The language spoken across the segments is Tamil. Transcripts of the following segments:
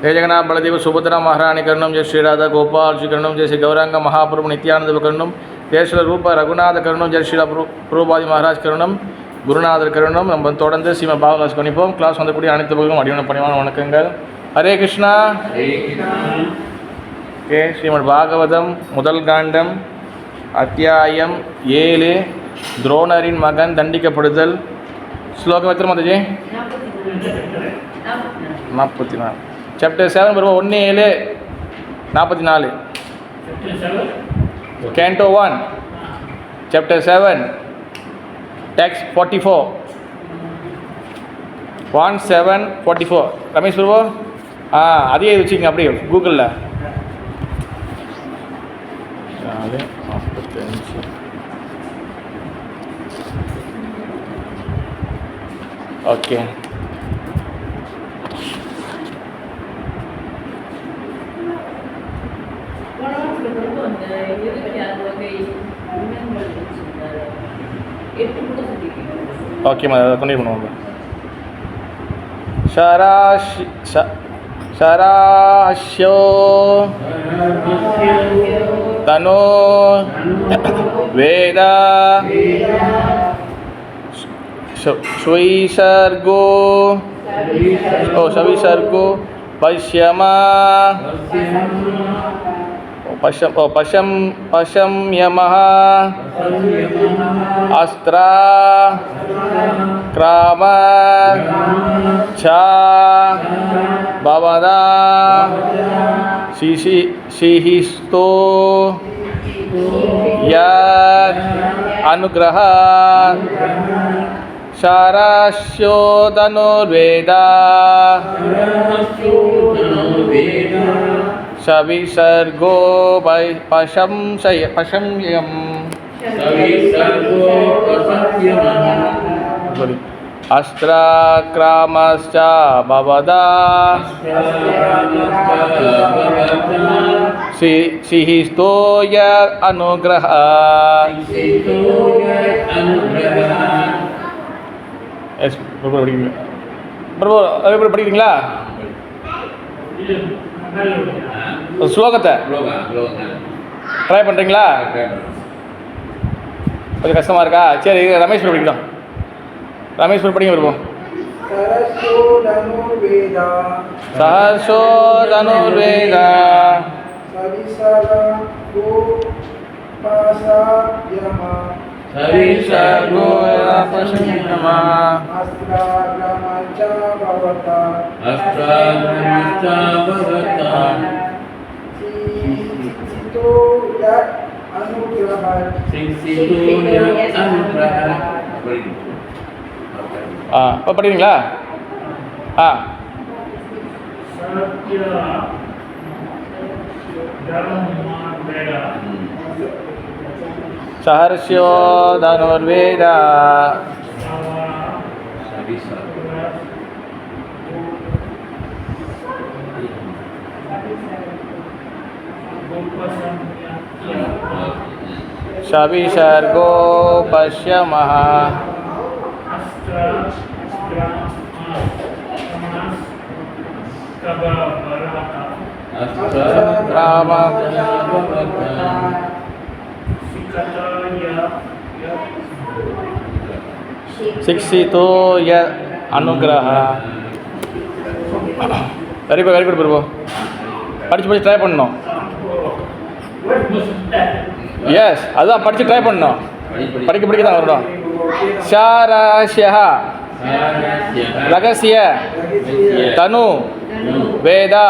जय जगन्नाथ बलदेव सुभद्रा महारानी करुणम जय श्री राधा गोपाल श्री करुणम जय श्री गौरांग महाप्रभु नित्यानंद करुणम जय श्री रूप रघुनाथ करुणम जय श्री प्रभुपादी महाराज करुणम குருநாதர் கருணம். நம்ம தொடர்ந்து ஸ்ரீமத் பாகவத கிளாஸ் பண்ணிப்போம். கிளாஸ் வந்தக்கூடிய அனைத்து பகுதியும் அடிவன பணிவான வணக்கங்கள். ஹரே கிருஷ்ணா. ஓகே, ஸ்ரீமத் பாகவதம் முதல் காண்டம் அத்தியாயம் 7 துரோணரின் மகன் தண்டிக்கப்படுதல். ஸ்லோகம் எத்தனை மாதாஜி? 44. சாப்டர் 7 வருவோம். 1 7 44. Canto 1 chapter 7 text 44 1744. ரமேஷ் பிரபு அதே வச்சுக்கங்க அப்படியே கூகுளில். 45. ஓகே, ஓகே கண்டினியூ பண்ணுவாங்க. ஷராஷ்யோ தனோ வேத ஸ்வைசர்கோ பஷ்யமா பஷ்யம்யமஹ அஸ்த்ரா கிராம ச பவதா சிஹிஸ்தோ யத் அனுக்ரஹ ஷாராஷ்யோ தனுர்வேதா சவிசர்கோ பசம்யம் அஸ்த்ராக்ராமஸ்ச பவதா சிஹிஸ்தோ யத் அனுக்ரஹ. எஸ் பிரபு படிக்கிறீங்க? பிரபு அதே பேர் படிக்கிறீங்களா? ஸ்லோகத்தை ட்ரை பண்ணுறீங்களா? கொஞ்சம் கஷ்டமாக இருக்கா? சரி, ரமேஷ் படிக்கணும். ரமேஷ் படிங்க வருவோம். சஹர்ஷோ தனுர்வேதா இப்போ படிக்கிறீங்களா? சஹர்ஷ்யோ தனுர்வேதா சவிசர்கோ பஷ்யமஹ சிக்ஷிதோ யத் அனுக்ரஹ. வெரி குட் பிரபு. படித்து ட்ரை பண்ணணும். எஸ், அதுதான் படித்து ட்ரை பண்ணணும். படிக்க தான் வரணும். ஷாராஷ்யஹ ரகசிய தனு வேதா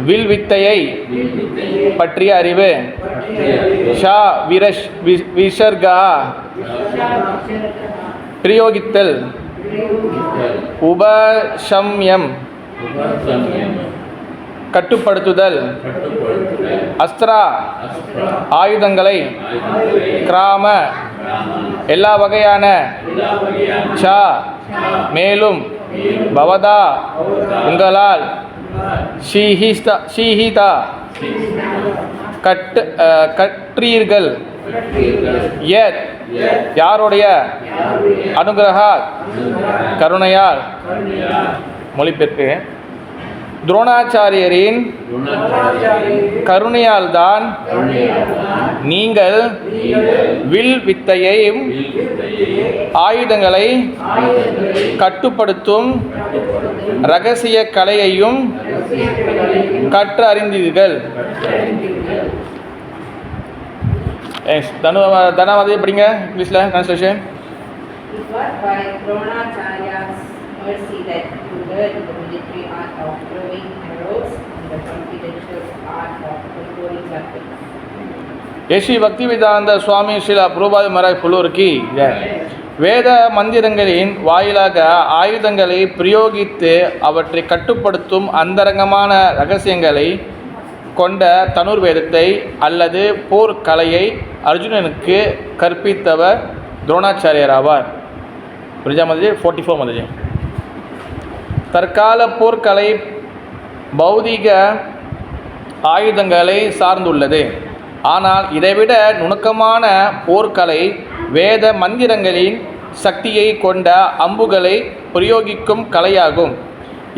வில் வித்தையை பற்றிய அறிவு. ஷா விசர்கா பிரயோகித்தல். உபசம்யம் கட்டுப்படுத்துதல். அஸ்திரா ஆயுதங்களை. கிராம எல்லா வகையான. ச மேலும். பவதா உங்களால். ஷீஹிதா கற்றீர்கள். யத் யாருடைய. அனுகிரஹ கருணையால். மொழிபெயர்ப்பு துரோணாச்சாரியரின் கருணையால் தான் நீங்கள் வில் வித்தையையும் ஆயுதங்களை கட்டுப்படுத்தும் இரகசிய கலையையும் கற்று அறிந்தீர்கள். தனவாதி படிங்க இங்கிலீஷ்ல translation. It was by Dronacharya's mercy that you learned the military art of throwing arrows and the confidential art of controlling weapons. Shri Bhaktivedanta Swami Srila Prabhupada Maharaj புலூர்க்கு வேத மந்திரங்களின் வாயிலாக ஆயுதங்களை பிரயோகித்து அவற்றை கட்டுப்படுத்தும் அந்தரங்கமான இரகசியங்களை கொண்ட தனுர்வேதத்தை அல்லது போர்க்கலையை அர்ஜுனனுக்கு கற்பித்தவர் துரோணாச்சாரியர் ஆவார். புரிஞ்சா மாதிரி 44 மாதிரி. தற்கால போர்க்கலை பௌதிக ஆயுதங்களை சார்ந்துள்ளது. ஆனால் இதைவிட நுணுக்கமான போர்க்கலை வேத மந்திரங்களின் சக்தியை கொண்ட அம்புகளை பிரயோகிக்கும் கலையாகும்.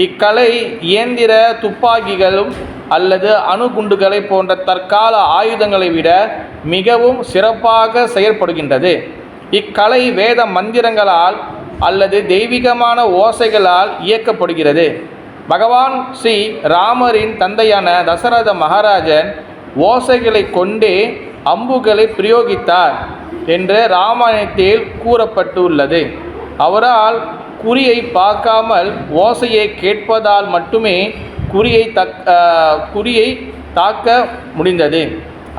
இக்கலை இயந்திர துப்பாக்கிகளும் அல்லது அணுகுண்டுகளை போன்ற தற்கால ஆயுதங்களை விட மிகவும் சிறப்பாக செயல்படுகின்றது. இக்கலை வேத மந்திரங்களால் அல்லது தெய்வீகமான ஓசைகளால் இயக்கப்படுகிறது. பகவான் ஸ்ரீ ராமரின் தந்தையான தசரத மகாராஜன் ஓசைகளை கொண்டே அம்புகளை பிரயோகித்தார் என்று ராமாயணத்தில் கூறப்பட்டுள்ளது. அவரால் குறியை பார்க்காமல் ஓசையை கேட்பதால் மட்டுமே குறியை தாக்க முடிந்தது.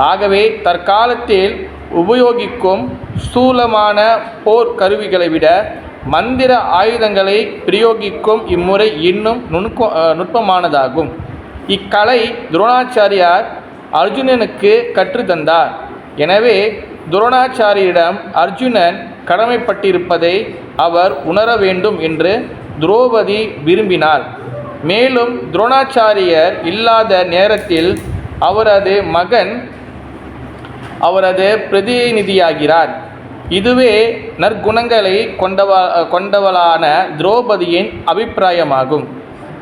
ஆகவே தற்காலத்தில் உபயோகிக்கும் ஸ்தூலமான போர் கருவிகளை விட மந்திர ஆயுதங்களை பிரயோகிக்கும் இம்முறை இன்னும் நுட்பமானதாகும். இக்கலை துரோணாச்சாரியார் அர்ஜுனனுக்கு கற்றுத்தந்தார். எனவே துரோணாச்சாரியிடம் அர்ஜுனன் கடமைப்பட்டிருப்பதை அவர் உணர வேண்டும் என்று திரௌபதி விரும்பினார். மேலும் துரோணாச்சாரியர் இல்லாத நேரத்தில் அவரது மகன் அவரது பிரதிநிதியாகிறார். இதுவே நற்குணங்களை கொண்டவளான திரௌபதியின் அபிப்பிராயமாகும்.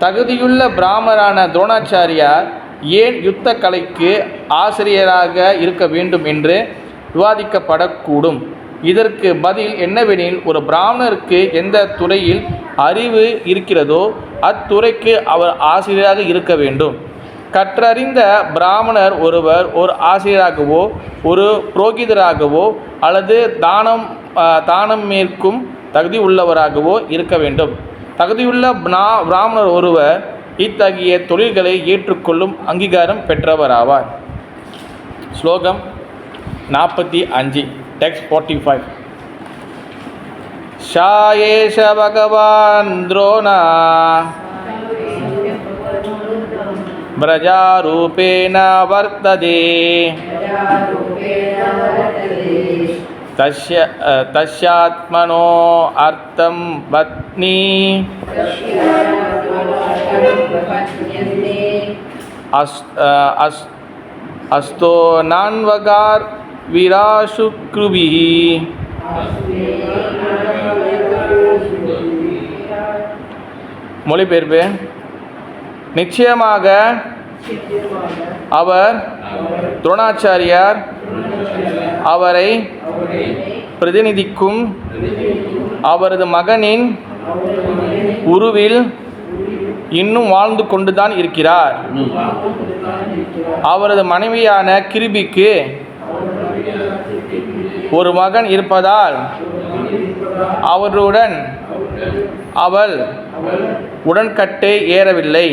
தகுதியுள்ள பிராமணரான துரோணாச்சாரியார் ஏன் யுத்த கலைக்கு ஆசிரியராக இருக்க வேண்டும் என்று விவாதிக்கப்படக்கூடும். இதற்கு பதில் என்னவெனில், ஒரு பிராமணருக்கு எந்த துறையில் அறிவு இருக்கிறதோ அத்துறைக்கு அவர் ஆசிரியராக இருக்க வேண்டும். கற்றறிந்த பிராமணர் ஒருவர் ஒரு ஆசிரியராகவோ ஒரு புரோகிதராகவோ அல்லது தானம் மேற்கும் தகுதி உள்ளவராகவோ இருக்க வேண்டும். தகுதியுள்ள பிராமணர் ஒருவர் இத்தகைய தொழில்களை ஏற்றுக்கொள்ளும் அங்கீகாரம் பெற்றவராவார். ஸ்லோகம் 45, டெக்ஸ்ட் 45. ஷாயேஷ பகவான் துரோணா பிரஜாரூபேண வர்த்ததே தஸ்யாத்மனோ அர்த்தம் பத்னி அஸ்தோ நான்வகார் விராசுக்ருபிஹி. மொழிபெயர்ப்பு. நிச்சயமாக அவர் துரோணாச்சாரியார் அவரை பிரதிநிதிக்கும் அவரது மகனின் உருவில் இன்னும் வாழ்ந்து கொண்டுதான் இருக்கிறார். அவரது மனைவியான கிருபிக்கு ஒரு மகன் இருப்பதால் அவருடன் அவள் உடன்கட்டை ஏறவில்லை.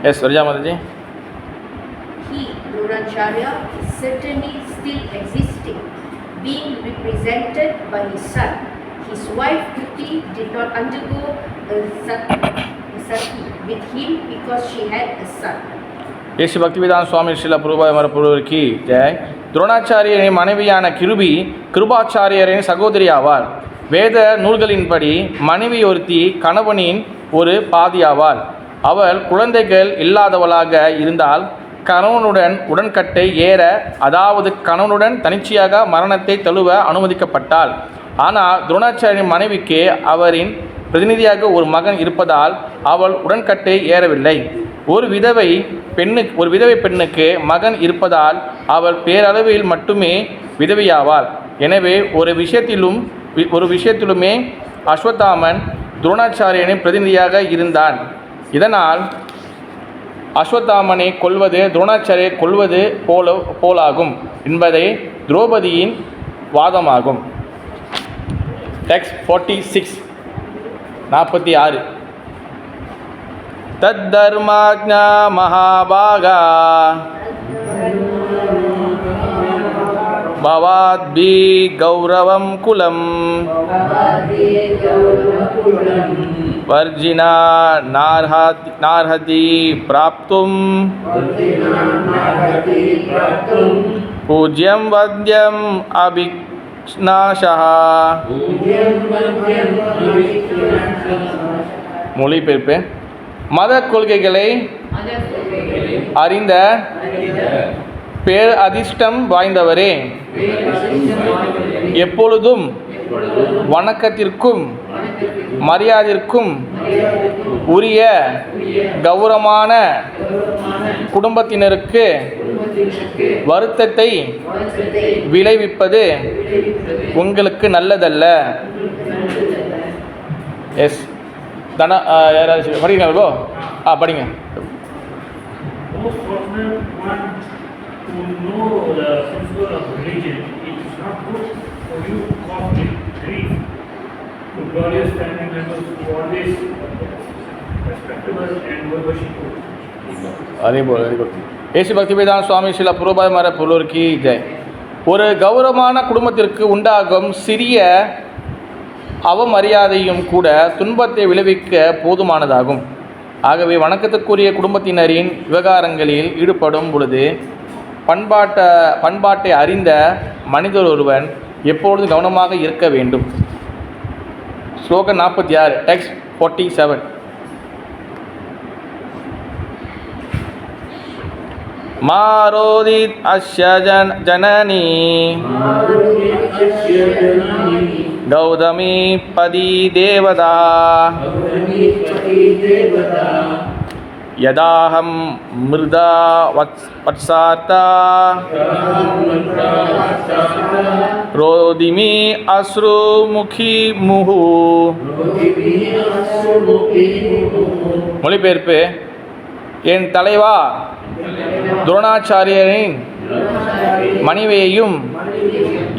எஸ் வர்ஜா Mataji. He, Dronacharya, is certainly still existing, being represented by his son. His wife Kriti did not undergo a sati with him because she had a son. Shri Bhaktivedanta Swami Srila Prabhupada மரபுருக்கு ஜெய். துரோணாச்சாரியரின் மனைவியான கிருபி கிருபாச்சாரியரின் சகோதரி ஆவார். வேத நூல்களின்படி மனைவி ஒருத்தி கணவனின் ஒரு பாதியாவாள். அவள் குழந்தைகள் இல்லாதவளாக இருந்தால் கணவனுடன் உடன்கட்டை ஏற, அதாவது கணவனுடன் தனிச்சையாக மரணத்தை தழுவ அனுமதிக்கப்பட்டாள். ஆனால் துரோணாச்சாரியரின் மனைவிக்கு அவரின் பிரதிநிதியாக ஒரு மகன் இருப்பதால் அவள் உடன்கட்டை ஏறவில்லை. ஒரு விதவை பெண்ணுக்கு மகன் இருப்பதால் அவள் பேரளவில் மட்டுமே விதவையாவாள். எனவே ஒரு விஷயத்திலுமே அஸ்வத்தாமன் துரோணாச்சாரியனின் பிரதிநிதியாக இருந்தான். இதனால் அஸ்வத்தாமனை கொல்வது துரோணாச்சாரியை கொல்வது போலாகும் என்பதே திரௌபதியின் வாதமாகும். டெக்ஸ்ட் 46 தத்தர்மாஜ்ஞா மகாபாகா பவாத்பி கௌரவம் குலம் வர்ஜினா நார்ஹதி பிராப்தும் பூஜ்யம் வத்யம் அபிக்ஷ்ணாஷா. மொழிபெயர்ப்பு. மத கொள்கைகளை அறிந்த பேர் அதிர்ஷ்டம் வாய்ந்தவரே, எப்பொழுதும் வணக்கத்திற்கும் மரியாதைக்கும் உரிய கௌரவமான குடும்பத்தினருக்கு வருத்தத்தை விளைவிப்பது உங்களுக்கு நல்லதல்ல. எஸ் தனா யாராவது படிக்கிறீங்களோ? படிங்க. To know the principle of religion, it is not good for you to cause grief to glorious family members who always respectable and worshipful. அதே போல் ஏசு பக்திவேதாந்த சுவாமி சில புரோபாய் மர புலோர்க்கு ஜெய். ஒரு கௌரவமான குடும்பத்திற்கு உண்டாகும் சிறிய அவமரியாதையும் கூட துன்பத்தை விளைவிக்க போதுமானதாகும். ஆகவே வணக்கத்துக்குரிய குடும்பத்தினரின் விவகாரங்களில் ஈடுபடும் பொழுது பண்பாட்டை அறிந்த மனிதர் ஒருவன் எப்பொழுதும் கவனமாக இருக்க வேண்டும். ஸ்லோகம் 46 டெக்ஸ்ட் 47. மாரோதித் அஸ்ய ஜனனி கௌதமி பதி தேவதா யதாஹம் மிருதா வத்சார்த்தா ரோதிமி அஸ்ருமுகி முஹு. மொழிபெயர்ப்பு. என் தலைவா, துரோணாச்சாரியரின் மனைவியையும்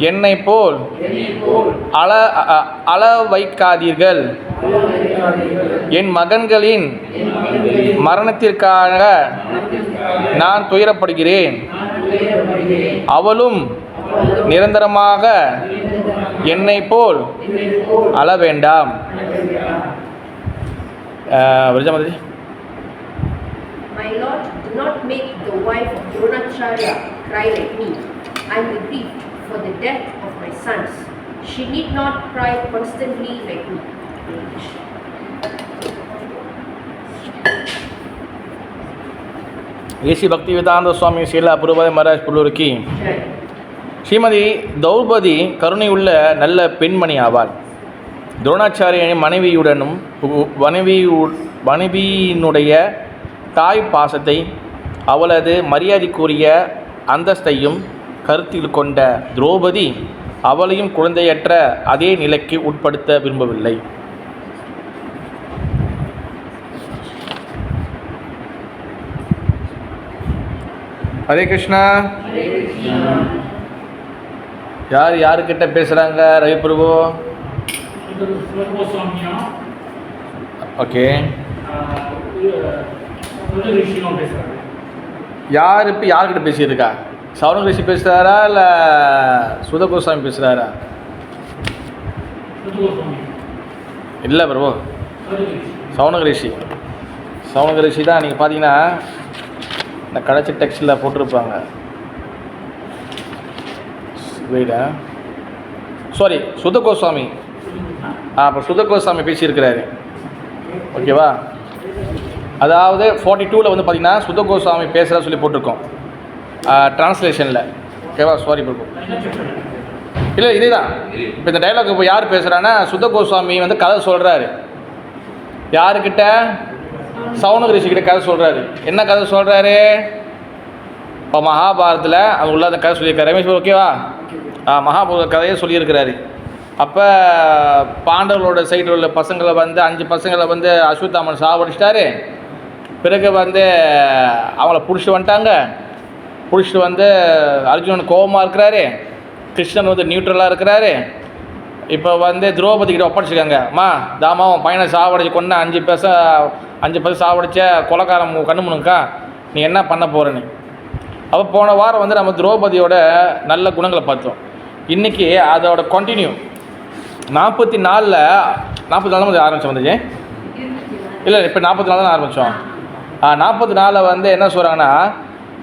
என்னை போல் அள வைக்காதீர்கள். என் மகன்களின் மரணத்திற்காக நான் துயரப்படுகிறேன். அவளும் நிரந்தரமாக என்னை போல் அழ வேண்டாம். My Lord, do not make the wife of Dronacharya cry like me. I am grieved for the death of my sons. She need not cry constantly like me. AC Bhaktivedanta Swami Srila Prabhupada Maharaj புல்லூருக்கு ஸ்ரீமதி திரௌபதி கருணையுள்ள நல்ல பெண்மணி ஆவாள். துரோணாச்சாரியனின் மனைவியினுடைய தாய் பாசத்தை அவளது மரியாதைக்குரிய அந்தஸ்தையும் கருத்தில் கொண்ட திரௌபதி அவளையும் குழந்தையற்ற அதே நிலைக்கு உட்படுத்த விரும்பவில்லை. ஹரே கிருஷ்ணா. யாருக்கிட்ட பேசுகிறாங்க? ரவி பிரபு. ஓகே. யார்கிட்ட பேசியிருக்கா? சவுனக ரிஷி பேசுகிறாரா இல்லை சுத கோஸ்வாமி பேசுகிறாரா? இல்லை பிரபு, சவுனக ரிஷி தான். நீங்கள் பார்த்தீங்கன்னா இந்த கடைச்சி டெக்ஸ்டில் போட்டிருப்பாங்க. வெயிடா, சாரி, சுத கோஸ்வாமி. அப்போ சுத கோஸ்வாமி பேசியிருக்கிறாரு. ஓகேவா? அதாவது 42 வந்து பார்த்தீங்கன்னா சுத கோஸ்வாமி பேசுகிறா சொல்லி போட்டிருக்கோம் ட்ரான்ஸ்லேஷனில். ஓகேவா? சாரி பிரபு. இல்லை இதே தான். இப்போ இந்த டைலாக் இப்போ யார் பேசுகிறான்னா சுத கோஸ்வாமி வந்து கதை சொல்கிறாரு. யாருக்கிட்ட? சவுனக ரிஷிக்கிட்ட கதை சொல்கிறாரு. என்ன கதை சொல்கிறாரு? இப்போ மகாபாரதத்தில் அது உள்ள அந்த கதை சொல்லியிருக்காரு. ரமேஷ் ஓகேவா? மகாபாரத கதையை சொல்லியிருக்கிறாரு. அப்போ பாண்டவர்களோட சைடில் உள்ள பசங்களை வந்து 5 பசங்களை வந்து அஸ்வத்தாமன் சாவடிச்சிட்டாரு. பிறகு வந்து அவங்கள பிடிச்சிட்டு வந்துட்டாங்க. பிடிச்சிட்டு வந்து அர்ஜுனன் கோபமாக இருக்கிறாரு, கிருஷ்ணன் வந்து நியூட்ரலாக இருக்கிறாரு. இப்போ வந்து திரௌபதிக்கிட்ட ஒப்படைச்சிருக்காங்க. தாமா உன் பையனை சாவடிச்சு கொண்டு 5 பேர் சாவடிச்ச கொலைக்காரன் கண்ணு முனுக்கா, நீ என்ன பண்ண போகிறேன்னு. அப்போ போன வாரம் வந்து நம்ம திரௌபதியோட நல்ல குணங்களை பார்த்தோம். இன்றைக்கி அதோட கண்டினியூ 44 ஆரம்பித்தோம் வந்துச்சு. இல்லை, இப்போ 44 தான் ஆரம்பித்தோம். 44 வந்து என்ன சொல்கிறாங்கன்னா,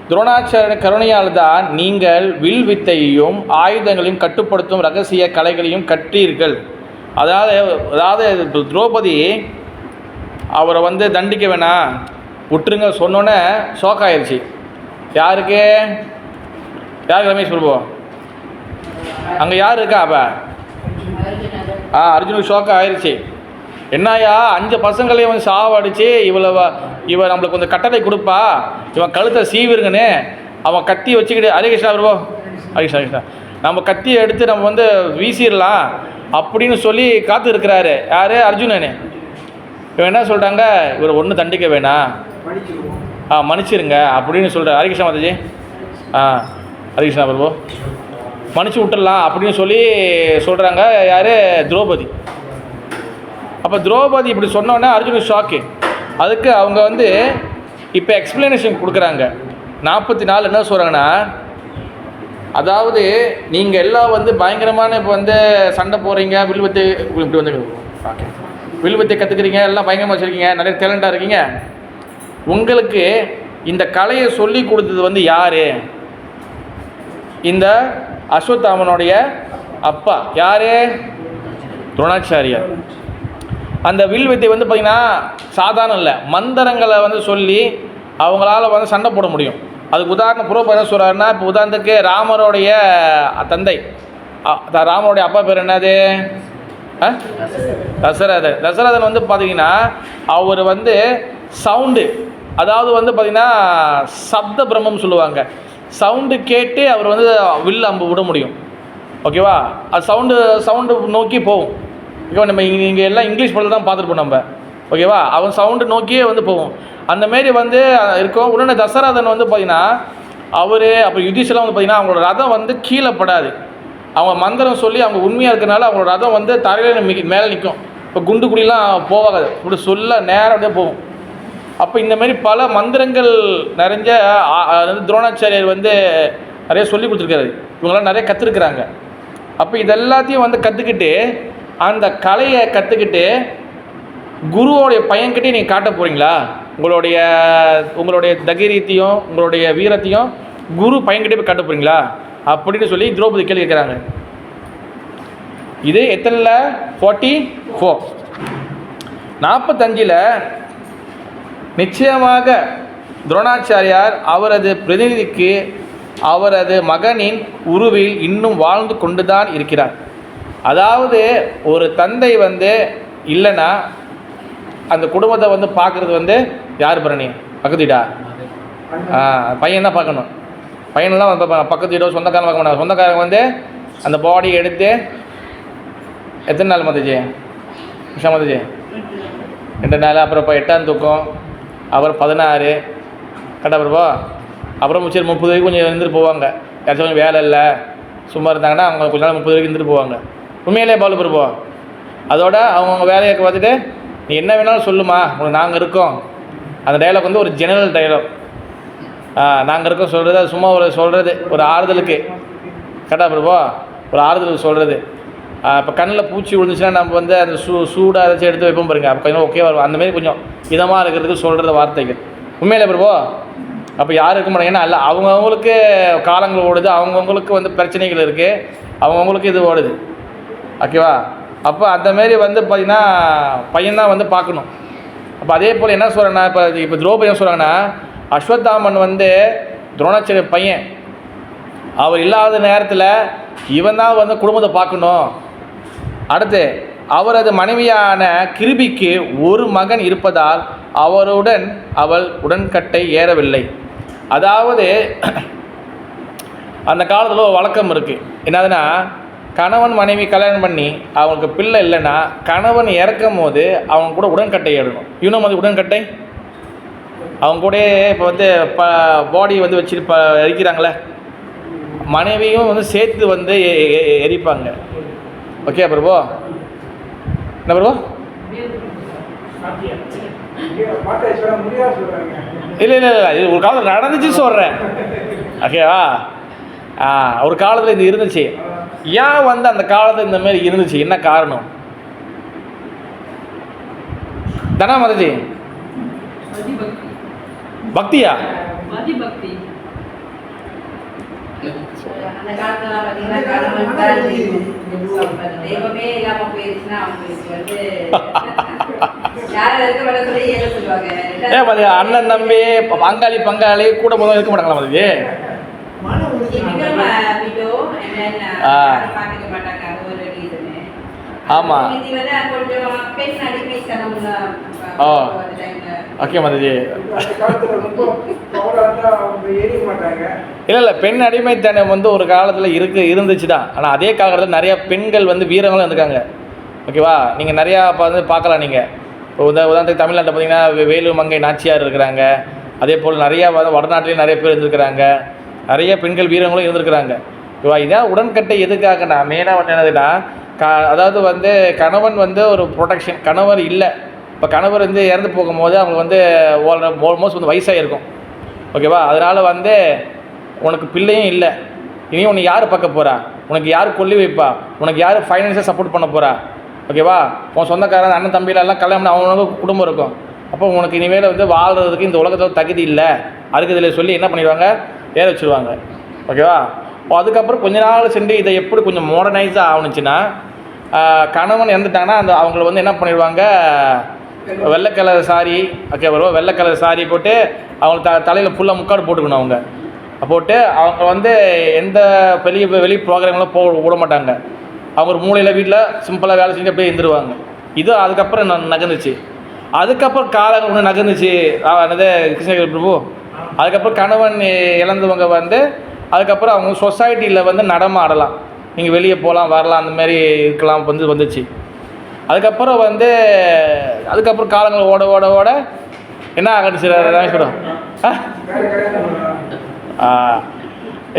துரோணாச்சாரிய கருணையால் தான் நீங்கள் வில் வித்தையையும் ஆயுதங்களையும் கட்டுப்படுத்தும் ரகசிய கலைகளையும் கற்றீர்கள். அதாவது திரௌபதி அவரை வந்து தண்டிக்க வேணாம், விட்டுருங்க சொன்னோன்னே ஷோக் ஆயிடுச்சு. யாருக்கு ரமேஷ் பிரபு? அங்கே யார் இருக்கா? அப்போ அர்ஜுனுக்கு ஷோக் ஆயிடுச்சு. என்னையா 5 பசங்களையும் வந்து சாவடிச்சு இவன் நம்மளுக்கு கொஞ்சம் கட்டளை கொடுப்பா, இவன் கழுத்தை சீவிருங்கன்னு அவன் கத்தி வச்சுக்கிட்டு, ஹரிகிருஷ்ணா பிரபு, ஹரிகிருஷ்ணா நம்ம கத்தியை எடுத்து நம்ம வந்து வீசிடலாம் அப்படின்னு சொல்லி காத்து இருக்கிறாரு. யார்? அர்ஜுனனு. இவன் என்ன சொல்கிறாங்க, இவர் ஒன்றும் தண்டிக்க வேணாம், மன்னிச்சிருங்க அப்படின்னு சொல்கிறார். ஹரிகிருஷ்ணா மாதாஜி, ஹரிகிருஷ்ணா பிரபு, மன்னிச்சு விட்டுடலாம் அப்படின்னு சொல்லி சொல்கிறாங்க. யார்? திரௌபதி. அப்போ திரௌபதி இப்படி சொன்னோன்னே அர்ஜுனுக்கு ஷாக்கு. அதுக்கு அவங்க வந்து இப்போ எக்ஸ்ப்ளனேஷன் கொடுக்குறாங்க. 44 என்ன சொல்கிறாங்கன்னா, அதாவது நீங்கள் எல்லாம் வந்து பயங்கரமான இப்போ வந்து சண்டை போடுறீங்க, வில்வத்தை இப்படி வந்து ஓகே வில்வத்தை கற்றுக்குறீங்க, எல்லாம் பயங்கரமாக வச்சுருக்கீங்க, நிறைய டேலண்டாக இருக்கீங்க. உங்களுக்கு இந்த கலையை சொல்லி கொடுத்தது வந்து யார்? இந்த அஸ்வத்தாமனுடைய அப்பா. யார்? துரோணாச்சாரியார். அந்த வில் வித்தை வந்து பார்த்திங்கன்னா சாதாரணம் இல்லை, மந்திரங்களை வந்து சொல்லி அவங்களால வந்து சண்டை போட முடியும். அதுக்கு உதாரணம் புரோபா என்ன சொல்கிறாருன்னா, இப்போ உதாரணத்துக்கு ராமருடைய தந்தை, ராமருடைய அப்பா பேர் என்னது? தசரதன் வந்து பார்த்திங்கன்னா அவர் வந்து சவுண்டு, அதாவது வந்து பார்த்திங்கன்னா சப்த பிரம்மம் சொல்லுவாங்க. சவுண்டு கேட்டு அவர் வந்து வில் அம்பு விட முடியும். ஓகேவா? அது சவுண்டு நோக்கி போகும். ஓகேவா? நம்ம இங்கே எல்லாம் இங்கிலீஷ் படத்தில் தான் பார்த்துருப்போம் நம்ம. ஓகேவா? அவன் சவுண்டு நோக்கியே வந்து போகும். அந்தமாரி வந்து இருக்கும். உடனே தசரதன் வந்து பார்த்திங்கன்னா அவர் அப்புறம் யுதிஷ்டெலாம் வந்து பார்த்திங்கன்னா அவங்களோட ரதம் வந்து கீழே படாது. அவங்க மந்திரம் சொல்லி அவங்க உண்மையாக இருக்கிறனால அவங்களோட ரதம் வந்து தரையில் மேலே நிற்கும். இப்போ குண்டு குடிலாம் போகாது, இப்படி சொல்ல நேரம் அப்படியே போகும். அப்போ இந்தமாரி பல மந்திரங்கள் நிறைஞ்ச துரோணாச்சாரியர் வந்து நிறைய சொல்லி கொடுத்துருக்காரு. இவங்களாம் நிறைய கற்றுருக்குறாங்க. அப்போ இதெல்லாத்தையும் வந்து கற்றுக்கிட்டு, அந்த கலையை கற்றுக்கிட்டு குருவோடைய பையன்கிட்டே நீங்கள் காட்ட போகிறீங்களா? உங்களுடைய தைரியத்தையும் உங்களுடைய வீரத்தையும் குரு பையன்கிட்டே போய் காட்ட போகிறீங்களா அப்படின்னு சொல்லி திரௌபதி கேள்வி கேட்குறாங்க. இது எத்தனைல? 44. 45 நிச்சயமாக துரோணாச்சாரியார் அவரது பிரதிநிதிக்கு அவரது மகனின் உருவில் இன்னும் வாழ்ந்து கொண்டுதான் இருக்கிறார். அதாவது ஒரு தந்தை வந்து இல்லைன்னா அந்த குடும்பத்தை வந்து பார்க்குறது வந்து யார்? பரணி பக்கத்துடா பையன் தான் பார்க்கணும். பையனெல்லாம் வந்து பக்கத்து வீடோ சொந்தக்காரங்க பார்க்க மாட்டாங்க. சொந்தக்காரங்க வந்து அந்த பாடியை எடுத்து எத்தனை நாள் மாதாஜி? விஷயம் மாதாஜி 2 நாள், அப்புறம் இப்போ 8ஆம் தூக்கம், அப்புறம் 16 கரெக்டாக பிறப்போ, அப்புறம் சரி 30 வரைக்கும் கொஞ்சம் இருந்துட்டு போவாங்க. யாராச்சும் கொஞ்சம் வேலை இல்லை சும்மா இருந்தாங்கன்னா அவங்க கொஞ்ச நாள் 30 வரைக்கும் இருந்துட்டு போவாங்க. உண்மையிலே பால் பிறப்போம். அதோட அவங்கவுங்க வேலையை பார்த்துட்டு நீ என்ன வேணாலும் சொல்லுமா, உங்களுக்கு நாங்கள் இருக்கோம். அந்த டைலாக் வந்து ஒரு ஜெனரல் டைலாக். நாங்கள் இருக்கோம் சொல்கிறது, அது சும்மா ஒரு சொல்கிறது, ஒரு ஆறுதலுக்கு. கரெக்டாக பிறப்போ ஒரு ஆறுதலுக்கு சொல்கிறது. இப்போ கண்ணில் பூச்சி விழுந்துச்சுன்னா நம்ம வந்து அந்த சூடாக ஏதாச்சும் எடுத்து வைப்போம் பாருங்க, அப்போ கொஞ்சம் ஓகே வரும். அந்தமாரி கொஞ்சம் இதமாக இருக்கிறதுக்கு சொல்கிறது வார்த்தைகள். உண்மையிலே பிறப்போ அப்போ யாரும் இருக்க மாட்டாங்க. ஏன்னா இல்லை அவங்கவுங்களுக்கு காலங்கள் ஓடுது, அவங்கவுங்களுக்கு வந்து பிரச்சனைகள் இருக்குது, அவங்கவுங்களுக்கு இது ஓடுது. ஓகேவா? அப்போ அந்தமாரி வந்து பார்த்திங்கன்னா பையன்தான் வந்து பார்க்கணும். அப்போ அதே போல் என்ன சொல்கிறேன்னா, இப்போ திரௌபதி என்ன சொல்கிறாங்கன்னா, அஸ்வத்தாமன் வந்து துரோணாச்சாரிய பையன், அவர் இல்லாத நேரத்தில் இவன் தான் வந்து குடும்பத்தை பார்க்கணும். அடுத்து அவரது மனைவியான கிருபிக்கு ஒரு மகன் இருப்பதால் அவருடன் அவள் உடன்கட்டை ஏறவில்லை. அதாவது அந்த காலத்தில் ஒரு வழக்கம் இருக்குது. என்னதுன்னா, கணவன் மனைவி கல்யாணம் பண்ணி அவங்களுக்கு பிள்ளை இல்லைன்னா கணவன் இறக்கும் போது அவங்க கூட உடன்கட்டை ஏறணும். இன்னும் அது உடன்கட்டை அவங்க கூட இப்போ வந்து பாடி வந்து வச்சுட்டு எரிக்கிறாங்களே, மனைவியும் வந்து சேர்த்து வந்து எரிப்பாங்க. ஓகே பிரபு, என்ன பிரபு? இல்லை இல்லை இல்லை, இது ஒரு காலத்தில் நடந்துச்சு சொல்கிறேன். ஓகேவா? ஒரு காலத்தில் இது இருந்துச்சு. ஏன் வந்து அந்த காலத்தில் இந்த மாதிரி இருந்துச்சு, என்ன காரணம்? தானா மதஜி? பக்தியா? அந்த காலத்துல பார்த்தீங்கன்னா கணவன் தான் தெய்வமே இல்லாம போயிருச்சுன்னா அவங்களுக்கு வந்து யாரும் இருக்க மாட்டேன்னு சொல்லி ஏழை சொல்லுவாங்க. அண்ணன் தம்பி பங்காளி கூட முதல்ல இருக்க மாட்டாங்களா மதஜி? பார்த்துக்க மாட்டாங்க, அது ஒரு ரீசனு. ஆமாம். இது வந்து கொஞ்சம் பெண் அடிமைத்தனம். ஓ ஓகே மதஜி. இல்லை பெண் அடிமைத்தனம் வந்து ஒரு காலத்தில் இருந்துச்சு தான். ஆனால் அதே காலகட்டத்தில் நிறையா பெண்கள் வந்து வீரங்களும் இருந்திருக்காங்க. ஓகேவா? நீங்கள் நிறையா வந்து பார்க்கலாம். நீங்கள் இப்போ உதாரணத்துக்கு தமிழ்நாட்டில் பார்த்தீங்கன்னா வேலு மங்கை நாச்சியார் இருக்கிறாங்க. அதே போல் நிறையா வடநாட்டிலையும் நிறைய பேர் இருந்திருக்கிறாங்க. நிறைய பெண்கள் வீரங்களும் இருந்திருக்கிறாங்க. ஓகேவா? இதான் உடன்கட்டை எதுக்காகண்ணா மெயினாக வந்து என்னதுன்னா, அதாவது வந்து கணவன் வந்து ஒரு ப்ரொடெக்ஷன். கணவர் இல்லை, இப்போ கணவர் வந்து இறந்து போகும்போது அவங்க வந்து ஆல்மோஸ்ட் வந்து வயசாக இருக்கும். ஓகேவா? அதனால் வந்து உனக்கு பிள்ளையும் இல்லை, இனி உனக்கு யார் பார்க்க போகிறா, உனக்கு யார் கொல்லி வைப்பா, உனக்கு யார் ஃபைனான்ஸாக சப்போர்ட் பண்ண போகிறா? ஓகேவா? உன் சொந்தக்காரன் அண்ணன் தம்பியிலெல்லாம் கல்யாணம் அவங்களுக்கு குடும்பம் இருக்கும். அப்போ உனக்கு இனிமேல் வந்து வாழ்கிறதுக்கு இந்த உலகத்தில் தகுதி இல்லை, அதுக்கு இதில் சொல்லி என்ன பண்ணிடுவாங்க, ஏற வச்சுருவாங்க. ஓகேவா? அதுக்கப்புறம் கொஞ்ச நாள் சென்று இதை எப்படி கொஞ்சம் மாடர்னைஸாக ஆகணுச்சுன்னா, கணவன் இறந்துட்டாங்கன்னா அவங்கள வந்து என்ன பண்ணிடுவாங்க, வெள்ளை கலர் சாரி, ஓகே வருவோம், வெள்ளை கலர் சாரி போட்டு அவங்களுக்கு தலையில் ஃபுல்லாக முக்காடு போட்டுக்கணும். அவங்க போட்டு அவங்க வந்து எந்த வெளி ப்ரோக்ராம்லாம் விட மாட்டாங்க. அவங்க ஒரு மூலையில் வீட்டில் சிம்பிளாக வேலை செஞ்சு அப்படியே இருந்துருவாங்க. இது அதுக்கப்புறம் நகர்ந்துச்சு. அதுக்கப்புறம் காலங்கள் ஒன்று நகர்ந்துச்சு. என்னது கிருஷ்ணகிரி பிரபு, அதுக்கப்புறம் கணவன் இழந்தவங்க வந்து அதுக்கப்புறம் அவங்க சொசைட்டியில் வந்து நடமாடலாம், நீங்கள் வெளியே போகலாம் வரலாம், அந்த மாதிரி இருக்கலாம் வந்துச்சு. அதுக்கப்புறம் வந்து காலங்கள் ஓட என்ன ஆகிடுச்சு ரமேஸ்வரம்?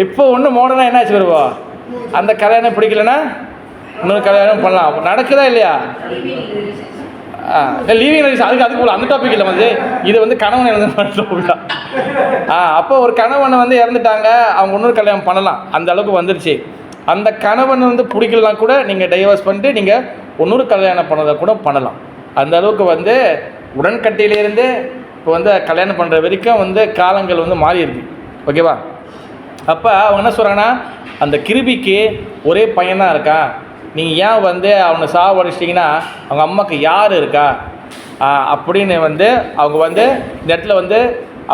இப்போ ஒன்று மாடர்னாக என்ன ஆச்சு வருவா, அந்த கல்யாணம் பிடிக்கலன்னா இன்னொரு கல்யாணம் பண்ணலாம். நடக்குதா இல்லையா? லீவிங் ரிலேஷன் அதுக்கு போல அந்த டாபிக் இல்லை வந்து, இது வந்து கணவன் இறந்து அப்போ ஒரு கணவனை வந்து இறந்துட்டாங்க, அவங்க இன்னொரு கல்யாணம் பண்ணலாம், அந்த அளவுக்கு வந்துருச்சு. அந்த கணவன் வந்து பிடிக்கலாம் கூட நீங்கள் டைவர்ஸ் பண்ணிட்டு நீங்கள் இன்னொரு கல்யாணம் பண்ணதை கூட பண்ணலாம். அந்த அளவுக்கு வந்து உடன்கட்டையிலேருந்து இப்போ வந்து கல்யாணம் பண்ணுற வரைக்கும் வந்து காலங்கள் வந்து மாறி இருக்கு. ஓகேவா? அப்போ அவங்க என்ன சொல்கிறாங்கன்னா, அந்த கிருபிக்கு ஒரே பையனாக இருக்கான், நீங்கள் ஏன் வந்து அவனை சாவடிச்சிட்டிங்கன்னா அவங்க அம்மாவுக்கு யார் இருக்கா அப்படின்னு வந்து அவங்க வந்து இந்த இடத்துல வந்து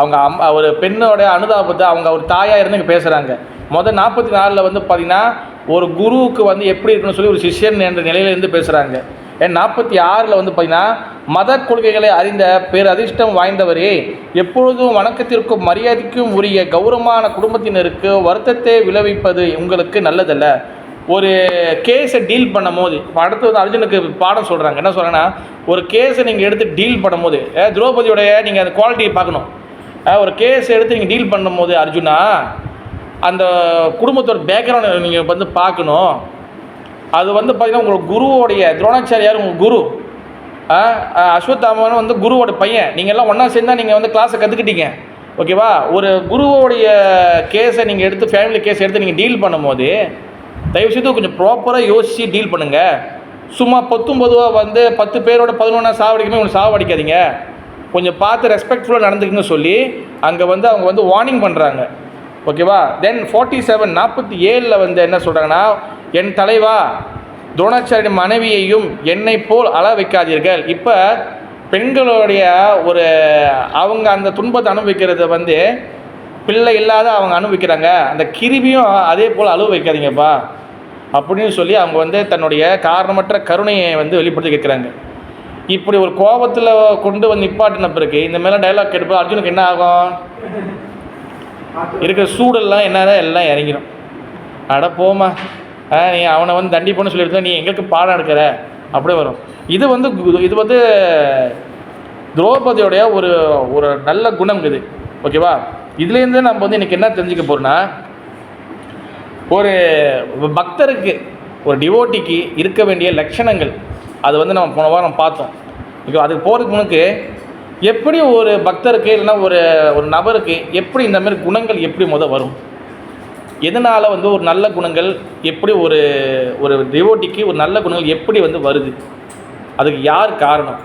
அவங்க ஒரு பெண்ணோட அனுதாபத்தை அவங்க ஒரு தாயாக இருந்து பேசுகிறாங்க. முதல் 44 வந்து பார்த்திங்கன்னா ஒரு குருவுக்கு வந்து எப்படி இருக்குன்னு சொல்லி ஒரு சிஷ்யன் என்ற நிலையிலேருந்து பேசுகிறாங்க. ஏன் 46 வந்து பார்த்திங்கன்னா மத கொள்கைகளை அறிந்த பேரதிர்ஷ்டம் வாய்ந்தவரே, எப்பொழுதும் வணக்கத்திற்கும் மரியாதைக்கும் உரிய கௌரவமான குடும்பத்தினருக்கு வருத்தத்தை விளைவிப்பது உங்களுக்கு நல்லதல்ல. ஒரு கேஸை டீல் பண்ணும் போது இப்போ அடுத்து வந்து அர்ஜுனுக்கு பாடம் சொல்கிறாங்க. என்ன சொல்கிறாங்கன்னா, ஒரு கேஸை நீங்கள் எடுத்து டீல் பண்ணும் போது திரௌபதியோடைய நீங்கள் அந்த குவாலிட்டியை பார்க்கணும். ஒரு கேஸ் எடுத்து நீங்கள் டீல் பண்ணும் போது அர்ஜுனா, அந்த குடும்பத்தோட பேக்ரவுண்ட் நீங்கள் வந்து பார்க்கணும். அது வந்து பார்த்திங்கன்னா உங்களோட குருவோடைய துரோணாச்சாரியார் உங்கள் குரு, அஸ்வத்தாமன் வந்து குருவோட பையன், நீங்கள் எல்லாம் ஒன்றா சேர்ந்தால் நீங்கள் வந்து கிளாஸை கற்றுக்கிட்டீங்க. ஓகேவா? ஒரு குருவோடைய கேஸை நீங்கள் எடுத்து ஃபேமிலி கேஸ் எடுத்து நீங்கள் டீல் பண்ணும் போது தயவுசெய்து கொஞ்சம் ப்ராப்பராக யோசித்து டீல் பண்ணுங்கள். சும்மா பொதுவாக வந்து 10 பேரோட 11 சாவடிக்குமே ஒன்று சாவடிக்காதீங்க, கொஞ்சம் பார்த்து ரெஸ்பெக்ட்ஃபுல்லாக நடந்துக்குன்னு சொல்லி அங்கே வந்து அவங்க வந்து வார்னிங் பண்ணுறாங்க. ஓகேவா? தென் 47 வந்து என்ன சொல்கிறாங்கன்னா, என் தலைவா துரோணாச்சாரிய மனைவியையும் என்னை போல் அள வைக்காதீர்கள். இப்போ பெண்களுடைய ஒரு அவங்க அந்த துன்பத்தை அனுபவிக்கிறத வந்து பிள்ளை இல்லாத அவங்க அனுபவிக்கிறாங்க, அந்த கிருபியும் அதே போல் அளவு வைக்காதீங்கப்பா. அப்படின்னு சொல்லி அவங்க வந்து தன்னுடைய காரணமற்ற கருணையை வந்து வெளிப்படுத்தி கேட்குறாங்க. இப்படி ஒரு கோபத்தில் கொண்டு வந்து நிப்பாட்டின பிறகு இந்த மேலே டைலாக் கேட்போம் அர்ஜுனுக்கு என்ன ஆகும்? இருக்கிற சூடெல்லாம் என்னதான் எல்லாம் இறங்கிடும். அட போமா, நீ அவனை வந்து தண்டிப்போன்னு சொல்லியிருந்தா நீ எங்களுக்கு பாடம் எடுக்கிற அப்படியே வரும். இது வந்து திரௌபதியோடைய ஒரு ஒரு நல்ல குணம் இது. ஓகேவா? இதுலேருந்து நம்ம வந்து இன்றைக்கி என்ன தெரிஞ்சுக்க போகிறோன்னா, ஒரு பக்தருக்கு ஒரு டிவோட்டிக்கு இருக்க வேண்டிய லட்சணங்கள் அது வந்து நம்ம போன வாரம் பார்த்தோம். ஓகே, அதுக்கு போகிறதுக்கு முன்னுக்கு எப்படி ஒரு பக்தருக்கு இல்லைன்னா ஒரு ஒரு நபருக்கு எப்படி இந்த மாதிரி குணங்கள் எப்படி வரும், எதனால் வந்து ஒரு நல்ல குணங்கள் எப்படி ஒரு ஒரு டிவோட்டிக்கு ஒரு நல்ல குணங்கள் எப்படி வந்து வருது, அதுக்கு யார் காரணம்,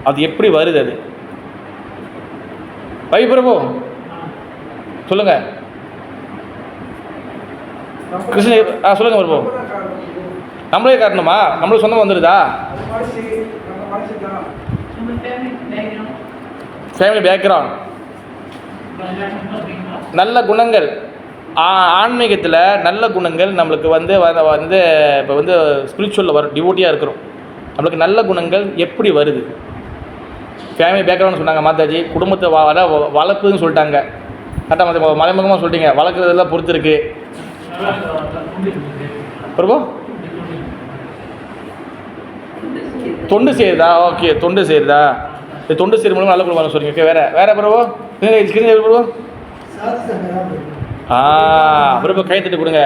அது எப்படி வருது, அது பிரபு சொல்லுங்கள். கிருஷ்ண சொல்லுங்கள் பிரபு. நம்மளே காட்டணுமா? நம்மளுக்கு சொந்தம் வந்துடுதா? ஃபேமிலி பேக்ரவுண்ட், நல்ல குணங்கள், ஆன்மீகத்தில் நல்ல குணங்கள் நம்மளுக்கு வந்து இப்போ வந்து ஸ்பிரிச்சுவலில் வரும். டிவோட்டியாக இருக்கிறோம், நம்மளுக்கு நல்ல குணங்கள் எப்படி வருது? ஃபேமிலி பேக்ரவுண்ட் சொன்னாங்க மாதாஜி. குடும்பத்தை வளர்ப்புன்னு சொல்லிட்டாங்க. கரெக்டாக மறைமுகமாக சொல்லிட்டீங்க. வளர்க்குறதெல்லாம் பொறுத்து இருக்கு பிரபு. தொண்டு செய்யுதா? ஓகே, தொண்டு செய்யுதா? இது தொண்டு செய்கிற மூலமாக நல்ல குடும்பம் சொல்லுங்க. ஓகே, வேறு பிரபு பிரபு. பிரபு கை தட்டி கொடுங்க.